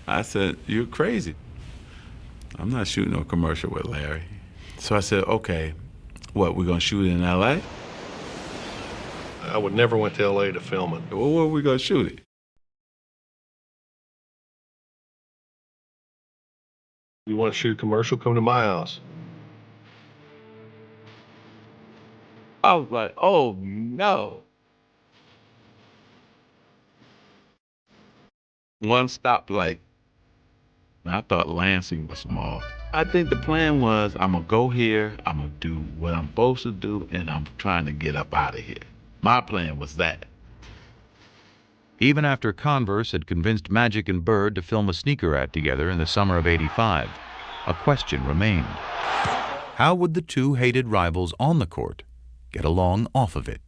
I said, you're crazy. I'm not shooting no commercial with Larry. So I said, okay, what, we're gonna shoot it in LA? I would never went to LA to film it. Well, where are we gonna shoot it? You want to shoot a commercial? Come to my house. I was like, oh no. One stoplight. I thought Lansing was small. I think the plan was, I'm gonna go here, I'm gonna do what I'm supposed to do, and I'm trying to get up out of here. My plan was that. Even after Converse had convinced Magic and Bird to film a sneaker ad together in the summer of '85, a question remained. How would the two hated rivals on the court get along off of it?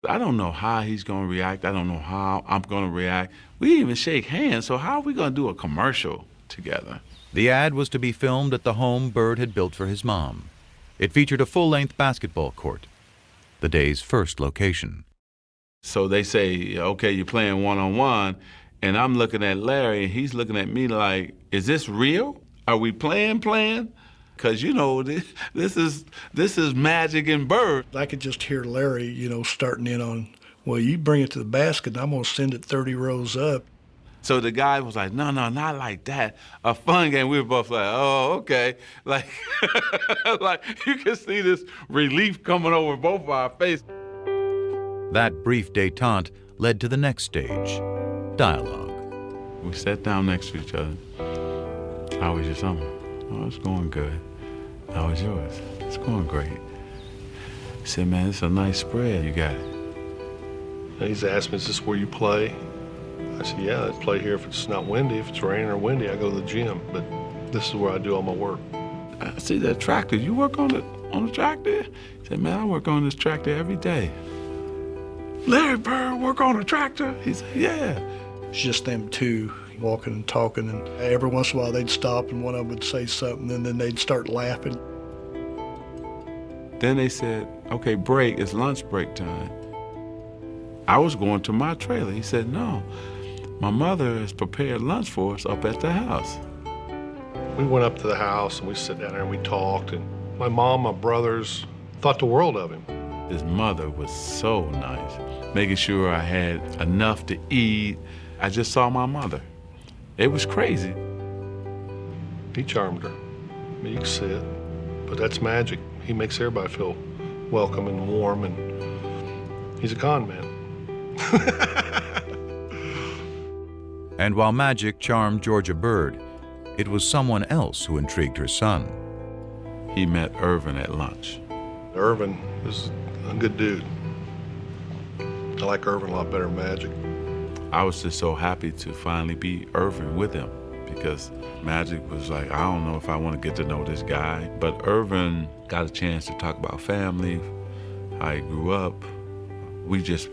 I don't know how he's gonna react. I don't know how I'm gonna react. We didn't even shake hands, so how are we gonna do a commercial together? The ad was to be filmed at the home Bird had built for his mom. It featured a full-length basketball court, the day's first location. So they say, okay, you're playing one-on-one, and I'm looking at Larry, and he's looking at me like, is this real? Are we playing? Because, you know, this is Magic and Bird. I could just hear Larry, you know, starting in on, well, you bring it to the basket, and I'm going to send it 30 rows up. So the guy was like, no, not like that. A fun game. We were both like, oh, okay. Like, like you can see this relief coming over both of our faces. That brief détente led to the next stage, dialogue. We sat down next to each other. How was your summer? Oh, it's going good. How was yours? It's going great. He said, man, it's a nice spread you got. And he's asked me, is this where you play? I said, yeah, I play here if it's not windy. If it's raining or windy, I go to the gym. But this is where I do all my work. I see that tractor. You work on the tractor? He said, man, I work on this tractor every day. Larry Bird work on a tractor? He said, yeah. It's just them two walking and talking, and every once in a while they'd stop and one of them would say something, and then they'd start laughing. Then they said, okay, break, it's lunch break time. I was going to my trailer. He said, no, my mother has prepared lunch for us up at the house. We went up to the house and we sat down there and we talked, and my mom, my brothers thought the world of him. His mother was so nice, making sure I had enough to eat. I just saw my mother. It was crazy. He charmed her. I mean, you can see it, but that's Magic. He makes everybody feel welcome and warm, and he's a con man. And while Magic charmed Georgia Bird, it was someone else who intrigued her son. He met Irvin at lunch. Irvin is a good dude. I like Irvin a lot better than Magic. I was just so happy to finally be Irvin with him, because Magic was like, I don't know if I want to get to know this guy. But Irvin got a chance to talk about family, how he grew up. We just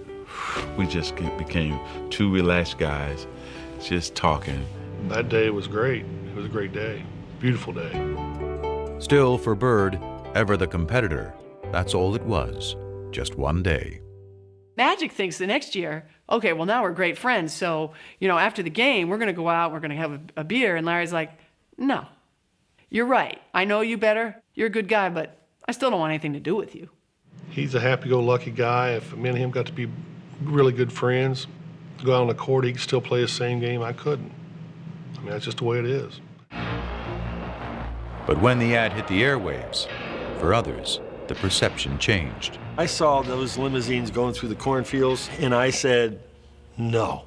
became two relaxed guys, just talking. That day was great. It was a great day. Beautiful day. Still, for Bird, ever the competitor, that's all it was, just one day. Magic thinks the next year, okay, well, now we're great friends, so, you know, after the game, we're going to go out, we're going to have a beer, and Larry's like, no, you're right. I know you better. You're a good guy, but I still don't want anything to do with you. He's a happy-go-lucky guy. If me and him got to be really good friends, go out on the court, he could still play the same game. I couldn't. I mean, that's just the way it is. But when the ad hit the airwaves, for others, the perception changed. I saw those limousines going through the cornfields, and I said, no,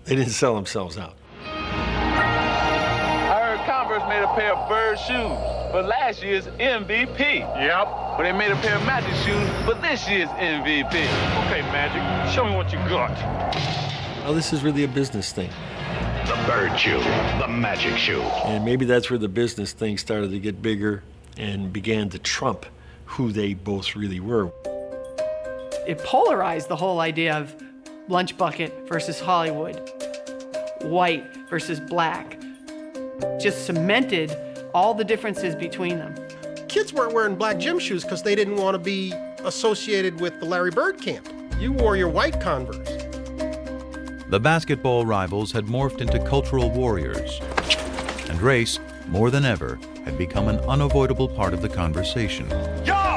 they didn't sell themselves out. I heard Converse made a pair of Bird shoes for last year's MVP. Yep. But they made a pair of Magic shoes for this year's MVP. Okay, Magic, show me what you got. Oh, this is really a business thing. The Bird shoe, the Magic shoe. And maybe that's where the business thing started to get bigger and began to trump who they both really were. It polarized the whole idea of lunch bucket versus Hollywood, white versus black. Just cemented all the differences between them. Kids weren't wearing black gym shoes because they didn't want to be associated with the Larry Bird camp. You wore your white Converse. The basketball rivals had morphed into cultural warriors, and race, more than ever, had become an unavoidable part of the conversation. Yo!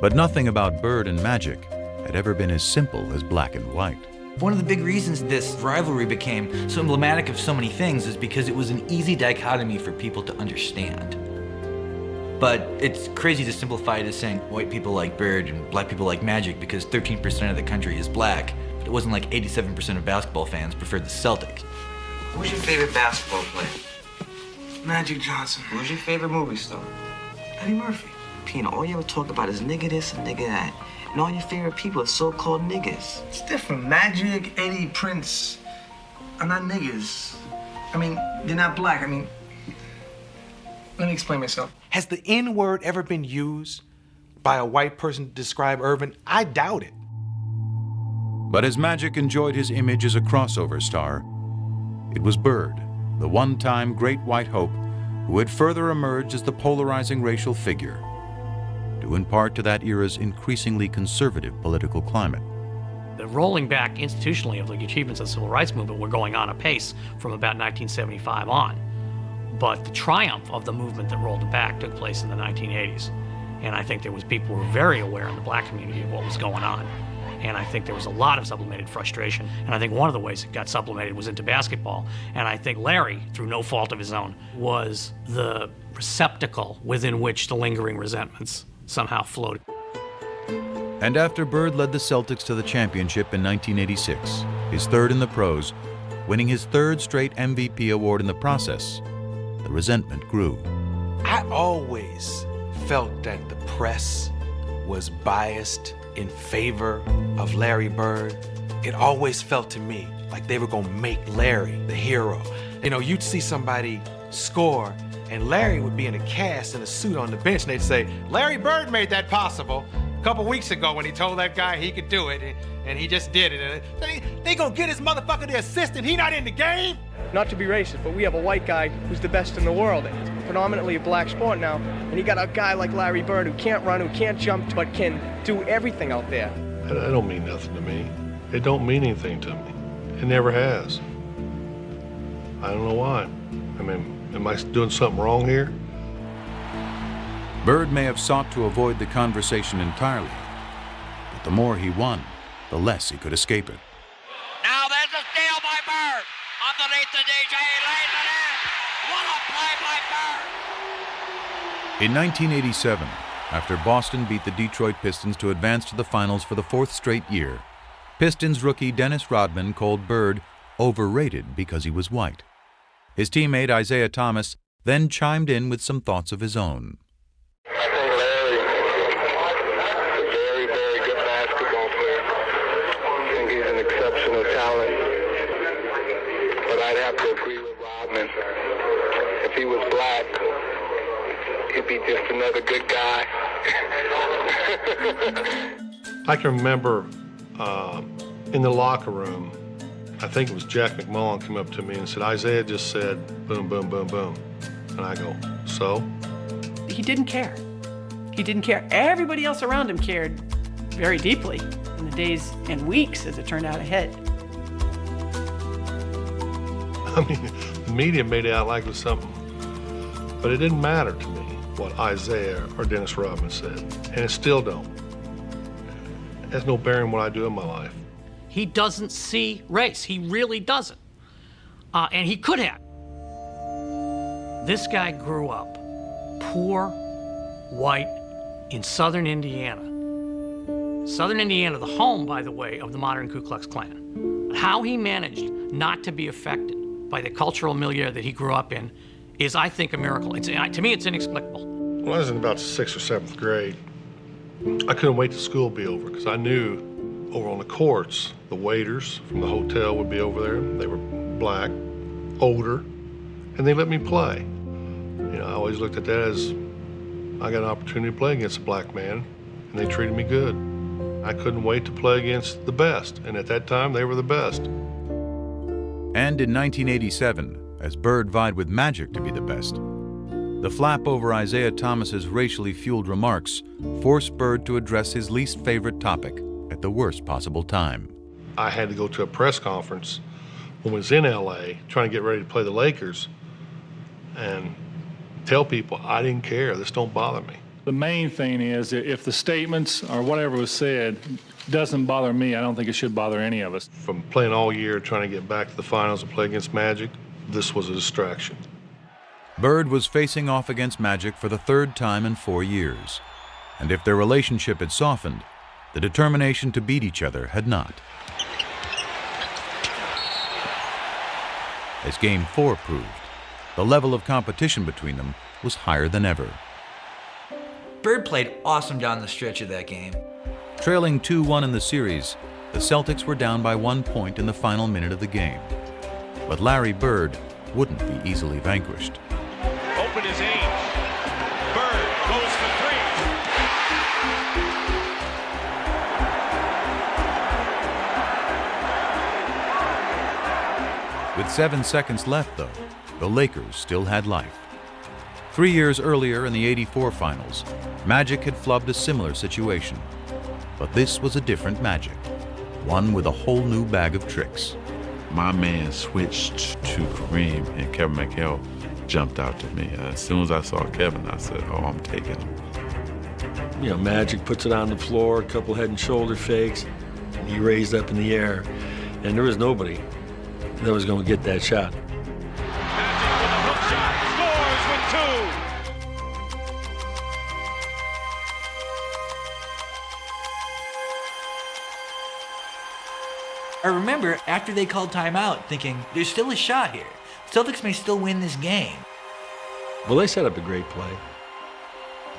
But nothing about Bird and Magic had ever been as simple as black and white. One of the big reasons this rivalry became so emblematic of so many things is because it was an easy dichotomy for people to understand. But it's crazy to simplify it as saying white people like Bird and black people like Magic because 13% of the country is black. But it wasn't like 87% of basketball fans preferred the Celtics. Who's your favorite basketball player? Magic Johnson. Who's your favorite movie star? Eddie Murphy. Pina, all you ever talk about is nigga this and nigga that. And all your favorite people are so-called niggas. It's different. Magic, Eddie, Prince are not niggas. I mean, they're not black. I mean, let me explain myself. Has the N-word ever been used by a white person to describe Irvin? I doubt it. But as Magic enjoyed his image as a crossover star, it was Bird, the one-time great white hope, who had further emerged as the polarizing racial figure, due in part to that era's increasingly conservative political climate. The rolling back institutionally of the achievements of the civil rights movement were going on apace from about 1975 on. But the triumph of the movement that rolled it back took place in the 1980s. And I think there was people who were very aware in the black community of what was going on. And I think there was a lot of sublimated frustration. And I think one of the ways it got sublimated was into basketball. And I think Larry, through no fault of his own, was the receptacle within which the lingering resentments somehow floated. And after Bird led the Celtics to the championship in 1986, his third in the pros, winning his third straight MVP award in the process, the resentment grew. I always felt that the press was biased in favor of Larry Bird. It always felt to me like they were gonna make Larry the hero. You know, you'd see somebody score and Larry would be in a cast in a suit on the bench and they'd say, Larry Bird made that possible a couple weeks ago when he told that guy he could do it and he just did it. They gonna get his motherfucker the assist and he not in the game? Not to be racist, but we have a white guy who's the best in the world. It's predominantly a black sport now, and you got a guy like Larry Bird who can't run, who can't jump, but can do everything out there. That don't mean nothing to me. It don't mean anything to me. It never has. I don't know why. I mean, am I doing something wrong here? Bird may have sought to avoid the conversation entirely, but the more he won, the less he could escape it. Now there's a steal by Bird. Underneath the DJ, lays it in. What a play by Bird. In 1987, after Boston beat the Detroit Pistons to advance to the finals for the fourth straight year, Pistons rookie Dennis Rodman called Bird overrated because he was white. His teammate Isaiah Thomas then chimed in with some thoughts of his own. I think Larry is a very, very good basketball player. I think he's an exceptional talent. But I'd have to agree with Rodman. If he was black, he'd be just another good guy. I can remember in the locker room, I think it was Jack McMullen came up to me and said, Isaiah just said, boom, boom, boom, boom. And I go, so? He didn't care. He didn't care. Everybody else around him cared very deeply in the days and weeks as it turned out ahead. I mean, the media made it out like it was something. But it didn't matter to me what Isaiah or Dennis Rodman said. And it still don't. It has no bearing what I do in my life. He doesn't see race. He really doesn't. And he could have. This guy grew up poor, white, in southern Indiana. Southern Indiana, the home, by the way, of the modern Ku Klux Klan. How he managed not to be affected by the cultural milieu that he grew up in is, I think, a miracle. To me, it's inexplicable. When I was in about 6th or 7th grade, I couldn't wait till school to be over because I knew over on the courts, the waiters from the hotel would be over there. They were black, older, and they let me play. You know, I always looked at that as I got an opportunity to play against a black man, and they treated me good. I couldn't wait to play against the best, and at that time, they were the best. And in 1987, as Bird vied with Magic to be the best, the flap over Isaiah Thomas's racially fueled remarks forced Bird to address his least favorite topic at the worst possible time. I had to go to a press conference when I was in LA trying to get ready to play the Lakers and tell people I didn't care, this don't bother me. The main thing is if the statements or whatever was said doesn't bother me, I don't think it should bother any of us. From playing all year, trying to get back to the finals and play against Magic, this was a distraction. Bird was facing off against Magic for the third time in 4 years. And if their relationship had softened, the determination to beat each other had not. As Game 4 proved, the level of competition between them was higher than ever. Bird played awesome down the stretch of that game. Trailing 2-1 in the series, the Celtics were down by 1 point in the final minute of the game. But Larry Bird wouldn't be easily vanquished. Open is Ainge. Bird goes for three. With 7 seconds left, though, the Lakers still had life. 3 years earlier in the '84 finals, Magic had flubbed a similar situation. But this was a different Magic, one with a whole new bag of tricks. My man switched to Kareem and Kevin McHale jumped out to me. As soon as I saw Kevin, I said, oh, I'm taking him. You know, Magic puts it on the floor, a couple head and shoulder fakes, and he raised up in the air. And there was nobody that was going to get that shot. I remember after they called timeout thinking, there's still a shot here. Celtics may still win this game. Well, they set up a great play.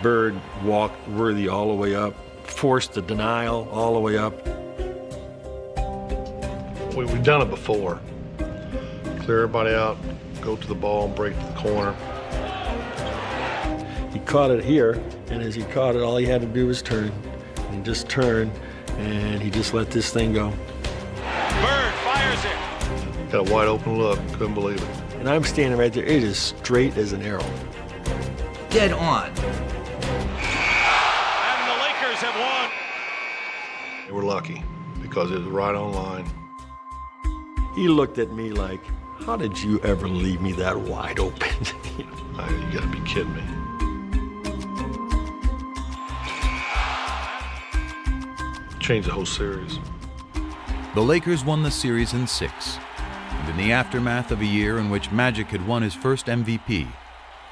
Bird walked Worthy all the way up, forced the denial all the way up. We've done it before. Clear everybody out, go to the ball and break to the corner. He caught it here, and as he caught it, all he had to do was turn. And he just turned, and he just let this thing go. Bird fires it. Got a wide open look, couldn't believe it. And I'm standing right there, it is straight as an arrow. Dead on. And the Lakers have won. They were lucky because it was right on line. He looked at me like, how did you ever leave me that wide open? You gotta be kidding me. Changed the whole series. The Lakers won the series in 6, and in the aftermath of a year in which Magic had won his first MVP,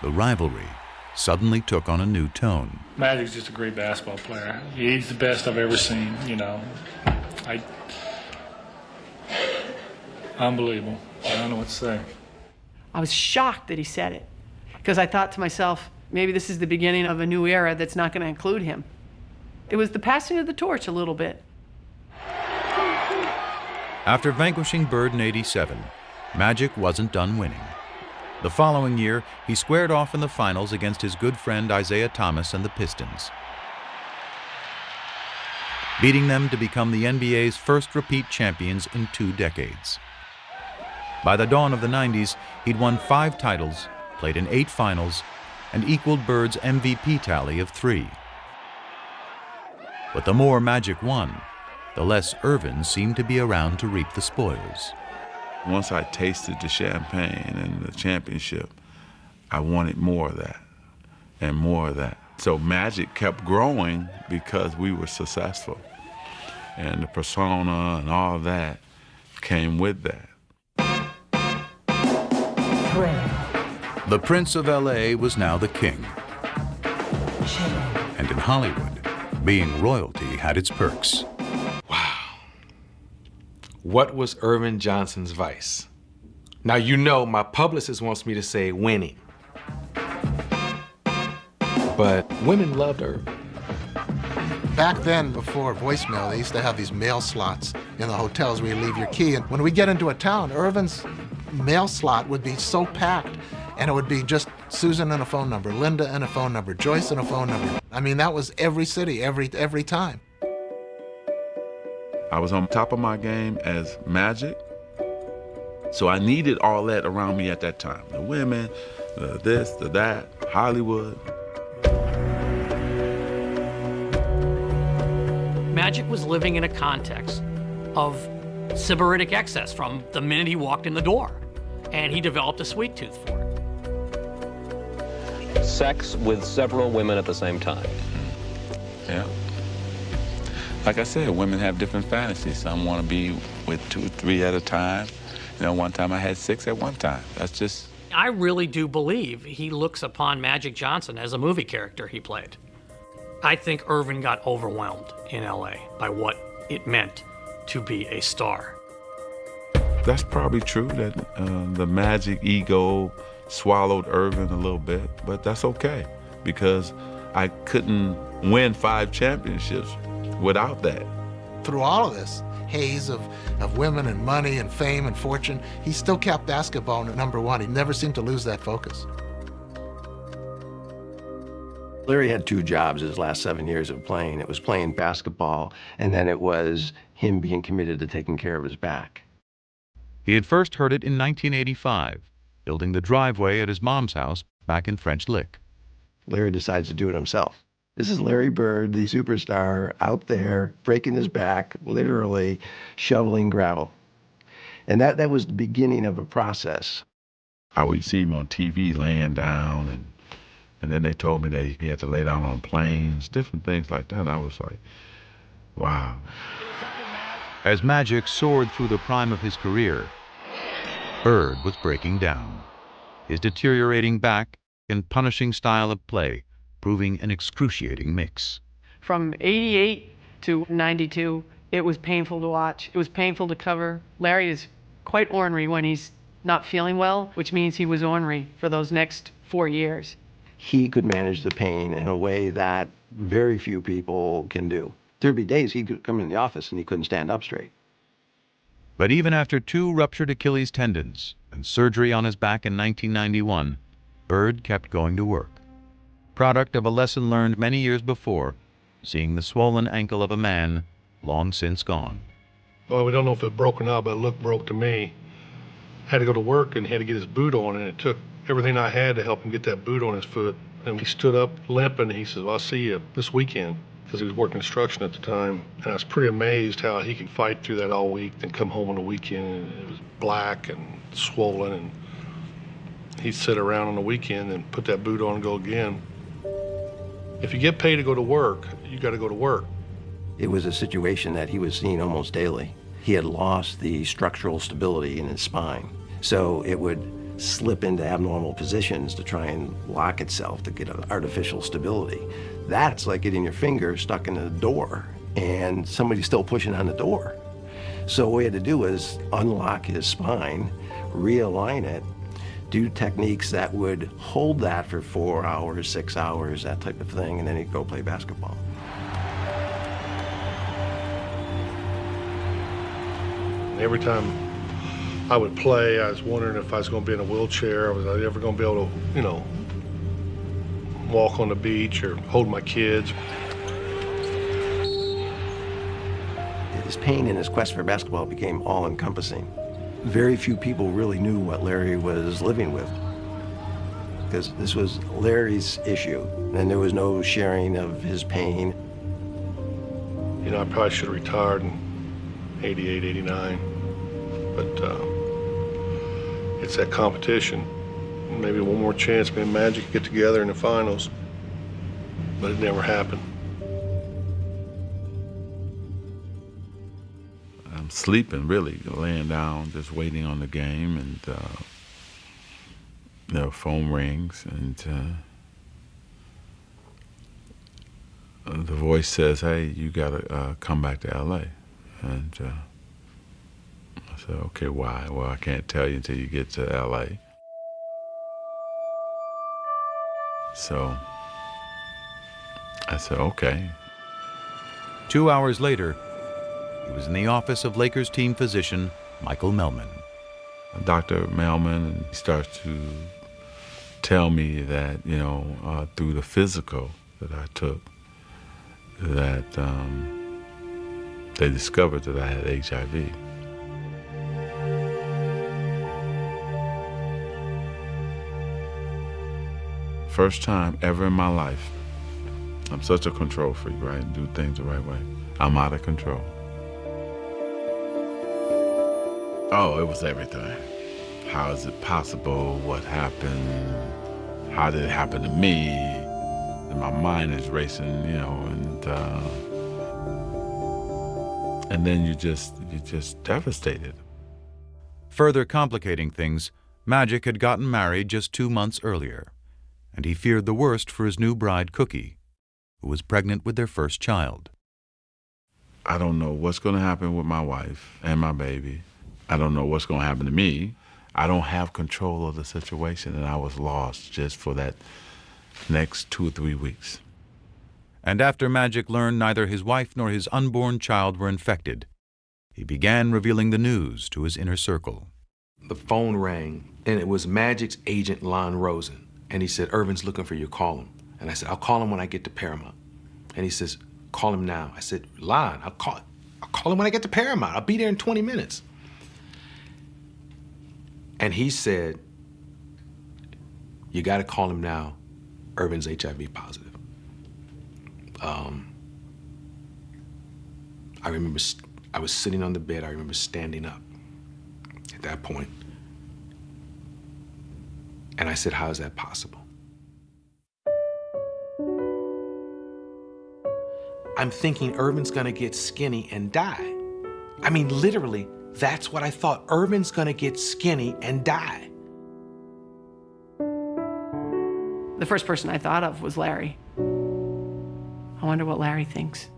the rivalry suddenly took on a new tone. Magic's just a great basketball player. He's the best I've ever seen, you know. Unbelievable. I don't know what to say. I was shocked that he said it, because I thought to myself, maybe this is the beginning of a new era that's not going to include him. It was the passing of the torch a little bit. After vanquishing Bird in '87, Magic wasn't done winning. The following year, he squared off in the finals against his good friend Isaiah Thomas and the Pistons, beating them to become the NBA's first repeat champions in 2 decades. By the dawn of the 90s, he'd won 5 titles, played in 8 finals, and equaled Bird's MVP tally of 3. But the more Magic won, the less Irvin seemed to be around to reap the spoils. Once I tasted the champagne and the championship, I wanted more of that and more of that. So Magic kept growing because we were successful. And the persona and all of that came with that. The Prince of LA was now the king. And in Hollywood, being royalty had its perks. What was Irvin Johnson's vice? Now, you know my publicist wants me to say winning. But women loved Irvin. Back then, before voicemail, they used to have these mail slots in the hotels where you leave your key. And when we get into a town, Irvin's mail slot would be so packed, and it would be just Susan and a phone number, Linda and a phone number, Joyce and a phone number. I mean, that was every city, every time. I was on top of my game as Magic, so I needed all that around me at that time. The women, the this, the that, Hollywood. Magic was living in a context of sybaritic excess from the minute he walked in the door, and he developed a sweet tooth for it. Sex with several women at the same time. Yeah. Like I said, women have different fantasies. Some want to be with 2 or 3 at a time. You know, one time I had 6 at one time. That's just... I really do believe he looks upon Magic Johnson as a movie character he played. I think Irvin got overwhelmed in LA by what it meant to be a star. That's probably true that the Magic ego swallowed Irvin a little bit, but that's okay because I couldn't win 5 championships without that. Through all of this haze of women and money and fame and fortune, he still kept basketball at #1. He never seemed to lose that focus. Larry had 2 jobs his last 7 years of playing. It was playing basketball, and then it was him being committed to taking care of his back. He had first heard it in 1985, building the driveway at his mom's house back in French Lick. Larry decides to do it himself. This is Larry Bird, the superstar, out there breaking his back, literally shoveling gravel. And that was the beginning of a process. I would see him on TV laying down, and then they told me that he had to lay down on planes, different things like that. And I was like, wow. As Magic soared through the prime of his career, Bird was breaking down, his deteriorating back and punishing style of play proving an excruciating mix. From 88 to 92, it was painful to watch. It was painful to cover. Larry is quite ornery when he's not feeling well, which means he was ornery for those next 4 years. He could manage the pain in a way that very few people can do. There'd be days he could come in the office and he couldn't stand up straight. But even after 2 ruptured Achilles tendons and surgery on his back in 1991, Bird kept going to work. Product of a lesson learned many years before, seeing the swollen ankle of a man long since gone. Well, we don't know if it broke or not, but it looked broke to me. Had to go to work and had to get his boot on, and it took everything I had to help him get that boot on his foot. And he stood up limping, and he said, well, I'll see you this weekend, because he was working construction at the time. And I was pretty amazed how he could fight through that all week, then come home on the weekend, and it was black and swollen, and he'd sit around on the weekend and put that boot on and go again. If you get paid to go to work, you got to go to work. It was a situation that he was seeing almost daily. He had lost the structural stability in his spine, so it would slip into abnormal positions to try and lock itself to get an artificial stability. That's like getting your finger stuck in a door and somebody's still pushing on the door. So what we had to do was unlock his spine, realign it, do techniques that would hold that for 4 hours, 6 hours, that type of thing, and then he'd go play basketball. Every time I would play, I was wondering if I was going to be in a wheelchair. Was I ever going to be able to, walk on the beach or hold my kids? His pain and his quest for basketball became all-encompassing. Very few people really knew what Larry was living with, because this was Larry's issue, and there was no sharing of his pain. I probably should have retired in 88, 89, but it's that competition. Maybe one more chance, me and Magic could get together in the finals, but it never happened. I'm sleeping, really, laying down, just waiting on the game, and the phone rings, and the voice says, hey, you gotta come back to LA. And I said, okay, why? Well, I can't tell you until you get to LA. So I said, okay. 2 hours later, he was in the office of Lakers team physician Michael Melman. Dr. Melman starts to tell me that, through the physical that I took, that they discovered that I had HIV. First time ever in my life, I'm such a control freak, right? Do things the right way. I'm out of control. Oh, it was everything. How is it possible? What happened? How did it happen to me? And my mind is racing, and then you're just devastated. Further complicating things, Magic had gotten married just 2 months earlier, and he feared the worst for his new bride, Cookie, who was pregnant with their first child. I don't know what's going to happen with my wife and my baby. I don't know what's going to happen to me. I don't have control of the situation, and I was lost just for that next 2 or 3 weeks. And after Magic learned neither his wife nor his unborn child were infected, he began revealing the news to his inner circle. The phone rang, and it was Magic's agent, Lon Rosen. And he said, Irvin's looking for you, call him. And I said, I'll call him when I get to Paramount. And he says, call him now. I said, Lon, I'll call him when I get to Paramount. I'll be there in 20 minutes. And he said, you gotta call him now. Irvin's HIV positive. I remember I was sitting on the bed. I remember standing up at that point. And I said, how is that possible? I'm thinking Irvin's gonna get skinny and die. I mean, literally, that's what I thought. Irvin's gonna get skinny and die. The first person I thought of was Larry. I wonder what Larry thinks.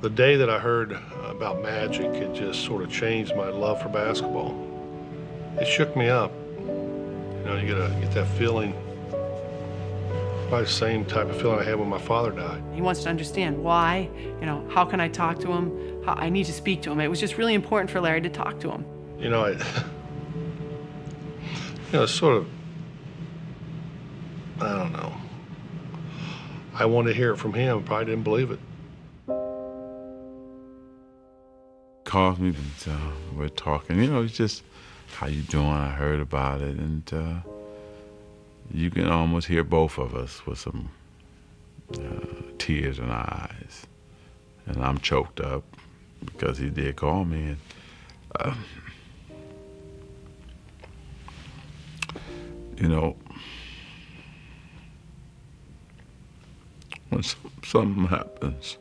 The day that I heard about Magic, it just sort of changed my love for basketball. It shook me up. You know, you get that feeling, probably the same type of feeling I had when my father died. He wants to understand why, you know, how can I talk to him? I need to speak to him. It was just really important for Larry to talk to him. You know, it's sort of, I don't know. I wanted to hear it from him, probably didn't believe it. Called me and we're talking, you know, it's just, how you doing? I heard about it, and you can almost hear both of us with some tears in our eyes. And I'm choked up because he did call me. And, you know, when something happens,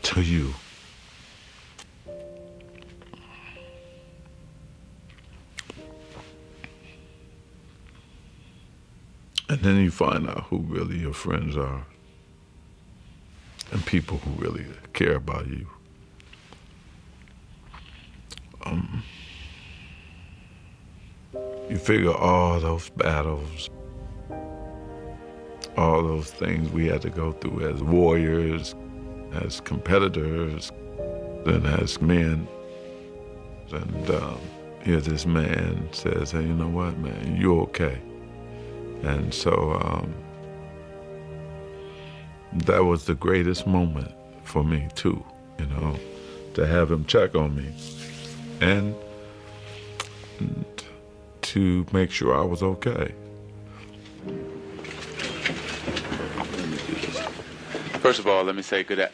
to you, and then you find out who really your friends are and people who really care about you. You figure all those battles, all those things we had to go through as warriors, as competitors, and as men. And here this man says, hey, you know what, man, you're okay. And so that was the greatest moment for me too, you know, to have him check on me and to make sure I was okay. First of all, let me say good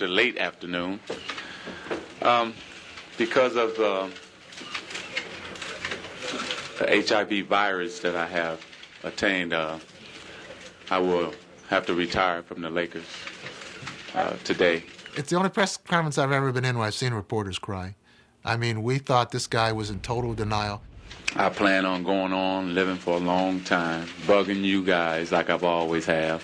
late afternoon. Because of the HIV virus that I have attained, I will have to retire from the Lakers today. It's the only press conference I've ever been in where I've seen reporters cry. I mean, we thought this guy was in total denial. I plan on going on, living for a long time, bugging you guys like I've always have.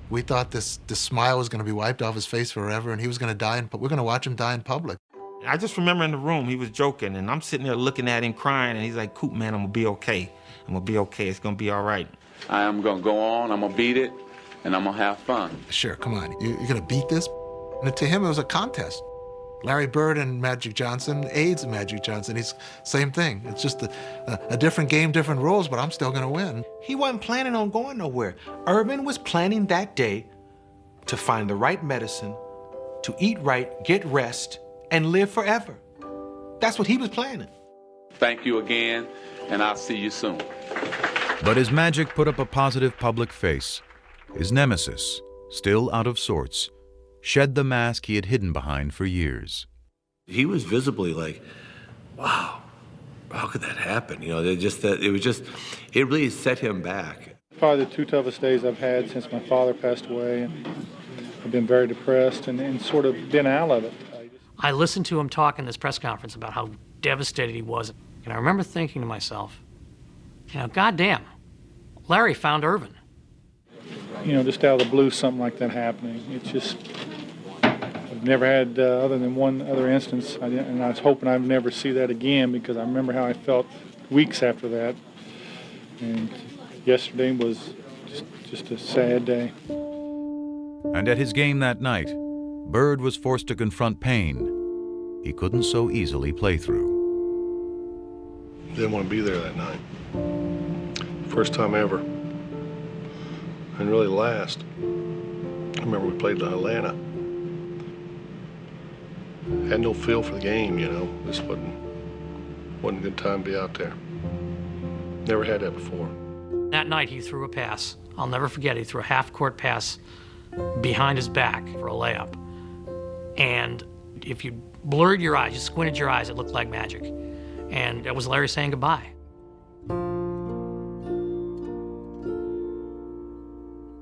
We thought this smile was going to be wiped off his face forever, and he was going to die, but we're going to watch him die in public. I just remember in the room, he was joking, and I'm sitting there looking at him crying, and he's like, Coop, man, I'm going to be okay. I'm going to be okay. It's going to be all right. I am going to go on, I'm going to beat it, and I'm going to have fun. Sure, come on. You're going to beat this? And to him, it was a contest. Larry Bird and Magic Johnson, AIDS and Magic Johnson, he's same thing. It's just a different game, different rules, but I'm still going to win. He wasn't planning on going nowhere. Irvin was planning that day to find the right medicine, to eat right, get rest, and live forever. That's what he was planning. Thank you again, and I'll see you soon. But as Magic put up a positive public face, his nemesis, still out of sorts, shed the mask he had hidden behind for years. He was visibly like, wow, how could that happen? You know, it really set him back. Probably the two toughest days I've had since my father passed away, and I've been very depressed and sort of been out of it. I listened to him talk in this press conference about how devastated he was, and I remember thinking to myself, you know, goddamn, Larry found Irvin. You know, just out of the blue, something like that happening. It's just, I've never had, other than one other instance, and I was hoping I'd never see that again, because I remember how I felt weeks after that. And yesterday was just a sad day. And at his game that night, Bird was forced to confront pain he couldn't so easily play through. Didn't want to be there that night. First time ever. And really last. I remember we played in Atlanta. Had no feel for the game, you know. This wasn't a good time to be out there. Never had that before. That night he threw a pass. I'll never forget, he threw a half-court pass behind his back for a layup. And if you blurred your eyes, you squinted your eyes, it looked like magic. And that was Larry saying goodbye.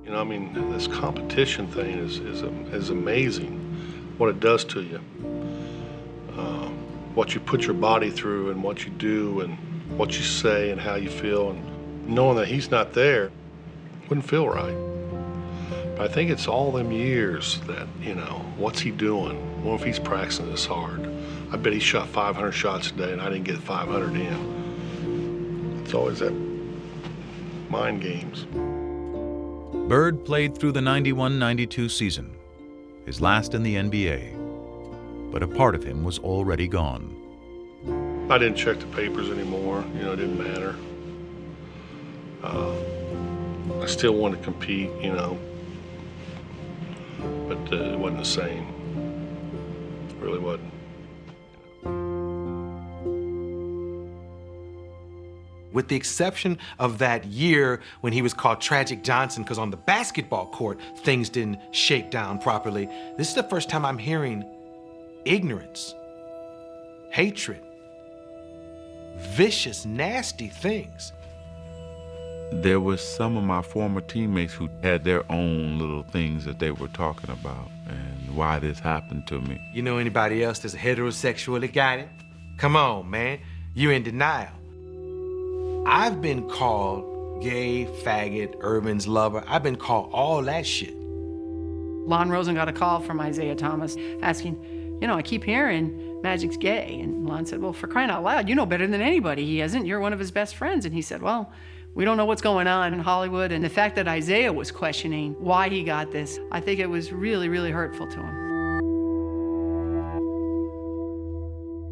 You know, I mean, this competition thing is amazing, what it does to you. What you put your body through and what you do and what you say and how you feel. And knowing that he's not there wouldn't feel right. But I think it's all them years that, you know, what's he doing? What if he's practicing this hard? I bet he shot 500 shots a day and I didn't get 500 in. It's always that mind games. Bird played through the 91-92 season, his last in the NBA. But a part of him was already gone. I didn't check the papers anymore. You know, it didn't matter. I still wanted to compete, you know, but it wasn't the same. It really wasn't. With the exception of that year when he was called Tragic Johnson because on the basketball court things didn't shake down properly, this is the first time I'm hearing ignorance, hatred, vicious, nasty things. There was some of my former teammates who had their own little things that they were talking about and why this happened to me. You know anybody else that's heterosexually got it? Come on, man. You're in denial. I've been called gay, faggot, Irvin's lover. I've been called all that shit. Lon Rosen got a call from Isaiah Thomas asking, you know, I keep hearing Magic's gay. And Lon said, well, for crying out loud, you know better than anybody he isn't. You're one of his best friends. And he said, well, we don't know what's going on in Hollywood. And the fact that Isaiah was questioning why he got this, I think it was really, really hurtful to him.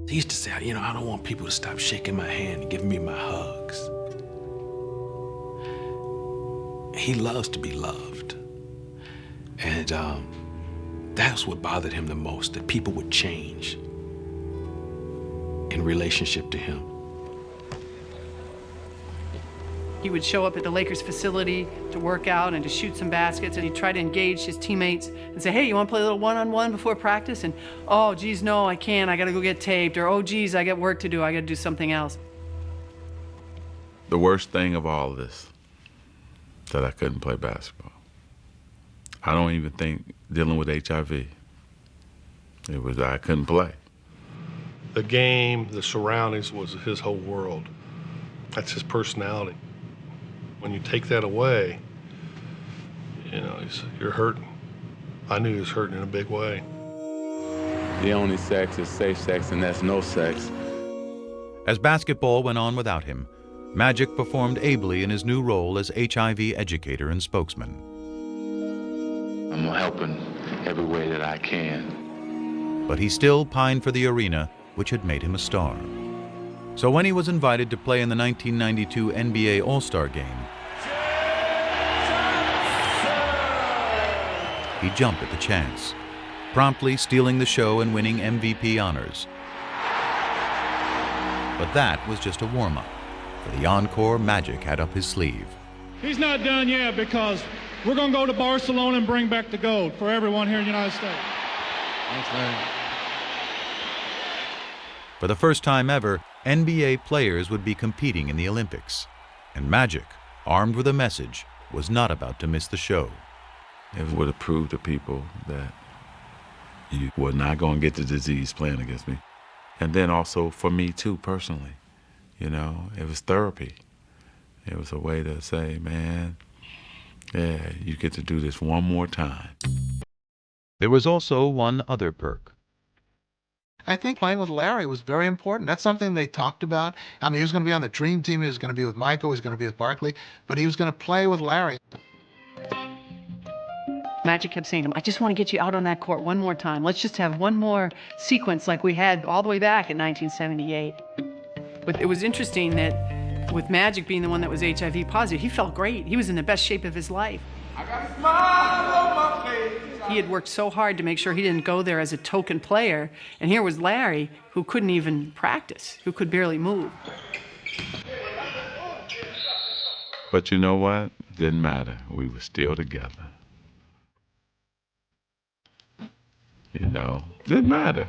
He used to say, you know, I don't want people to stop shaking my hand and giving me my hugs. He loves to be loved. And that's what bothered him the most, that people would change in relationship to him. He would show up at the Lakers facility to work out and to shoot some baskets, and he'd try to engage his teammates and say, hey, you want to play a little one-on-one before practice? And, oh, geez, no, I can't. I got to go get taped. Or, oh, geez, I got work to do. I got to do something else. The worst thing of all of this, that I couldn't play basketball. I don't even think dealing with HIV, it was I couldn't play. The game, the surroundings was his whole world. That's his personality. When you take that away, you know, you're hurting. I knew he was hurting in a big way. The only sex is safe sex, and that's no sex. As basketball went on without him, Magic performed ably in his new role as HIV educator and spokesman. I'm helping every way that I can. But he still pined for the arena, which had made him a star. So when he was invited to play in the 1992 NBA All-Star Game, he jumped at the chance, promptly stealing the show and winning MVP honors. But that was just a warm-up for the encore Magic had up his sleeve. He's not done yet because we're going to go to Barcelona and bring back the gold for everyone here in the United States. Thanks, man. For the first time ever, NBA players would be competing in the Olympics. And Magic, armed with a message, was not about to miss the show. It would have proved to people that you were not going to get the disease playing against me. And then also for me too, personally. You know, it was therapy. It was a way to say, man, yeah, you get to do this one more time. There was also one other perk. I think playing with Larry was very important. That's something they talked about. I mean, he was going to be on the dream team. He was going to be with Michael. He was going to be with Barkley. But he was going to play with Larry. Magic kept saying to him, I just want to get you out on that court one more time. Let's just have one more sequence like we had all the way back in 1978. But it was interesting that with Magic being the one that was HIV positive, he felt great. He was in the best shape of his life. I got a smile on my face. He had worked so hard to make sure he didn't go there as a token player. And here was Larry, who couldn't even practice, who could barely move. But you know what? Didn't matter. We were still together. You know, didn't matter.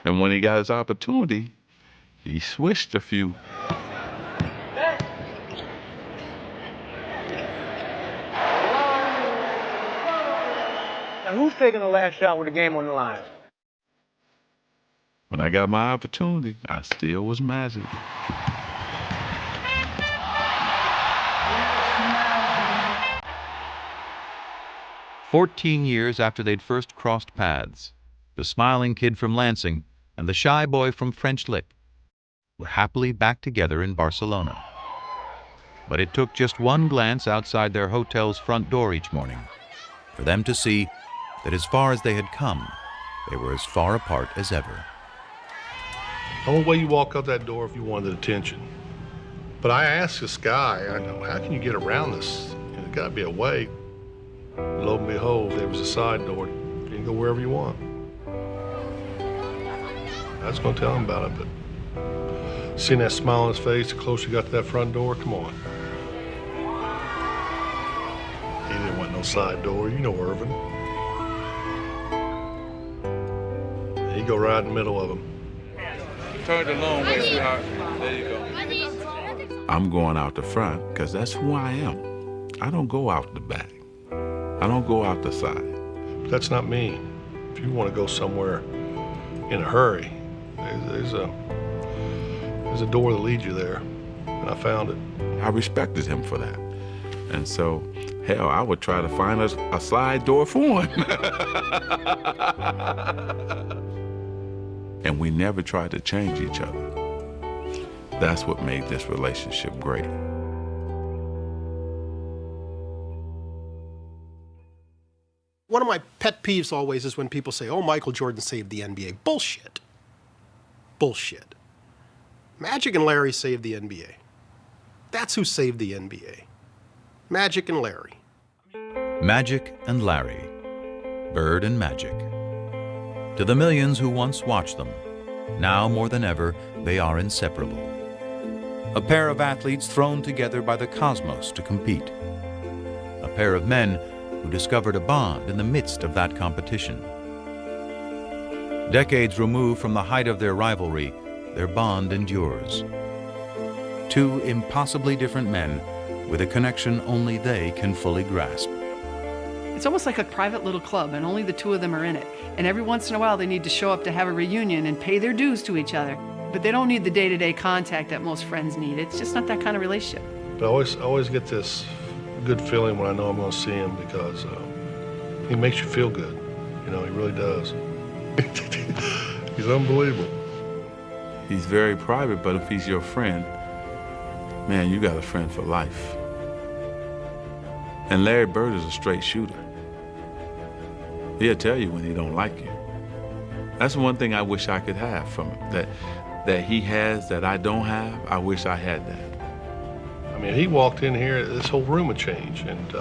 And when he got his opportunity, he switched a few. Now, who's taking the last shot with the game on the line? When I got my opportunity, I still was Magic. "14 years after they'd first crossed paths, the smiling kid from Lansing and the shy boy from French Lick were happily back together in Barcelona. But it took just one glance outside their hotel's front door each morning for them to see that as far as they had come, they were as far apart as ever. The only way you walk out that door if you wanted attention. But I asked this guy, I know, how can you get around this? There's got to be a way. Lo and behold, there was a side door. You can go wherever you want. I was going to tell him about it, but seeing that smile on his face, the closer you got to that front door, come on. He didn't want no side door, you know Irvin. He'd go right in the middle of them. Turn the long way, sweetheart. There you go. I'm going out the front because that's who I am. I don't go out the back. I don't go out the side. That's not me. If you want to go somewhere in a hurry, there's a door that leads you there, and I found it. I respected him for that. And so, hell, I would try to find a slide door for him. And we never tried to change each other. That's what made this relationship great. One of my pet peeves always is when people say, oh, Michael Jordan saved the NBA. Bullshit. Bullshit. Magic and Larry saved the NBA. That's who saved the NBA. Magic and Larry. Magic and Larry. Bird and Magic. To the millions who once watched them, now more than ever, they are inseparable. A pair of athletes thrown together by the cosmos to compete. A pair of men who discovered a bond in the midst of that competition. Decades removed from the height of their rivalry, their bond endures. Two impossibly different men with a connection only they can fully grasp. It's almost like a private little club, and only the two of them are in it. And every once in a while, they need to show up to have a reunion and pay their dues to each other. But they don't need the day-to-day contact that most friends need. It's just not that kind of relationship. But I always get this good feeling when I know I'm going to see him because he makes you feel good. You know, he really does. He's unbelievable. He's very private, but if he's your friend, man, you got a friend for life. And Larry Bird is a straight shooter. He'll tell you when he don't like you. That's one thing I wish I could have from him, that he has that I don't have. I wish I had that. I mean, he walked in here, this whole room would change, and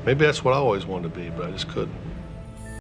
maybe that's what I always wanted to be, but I just couldn't.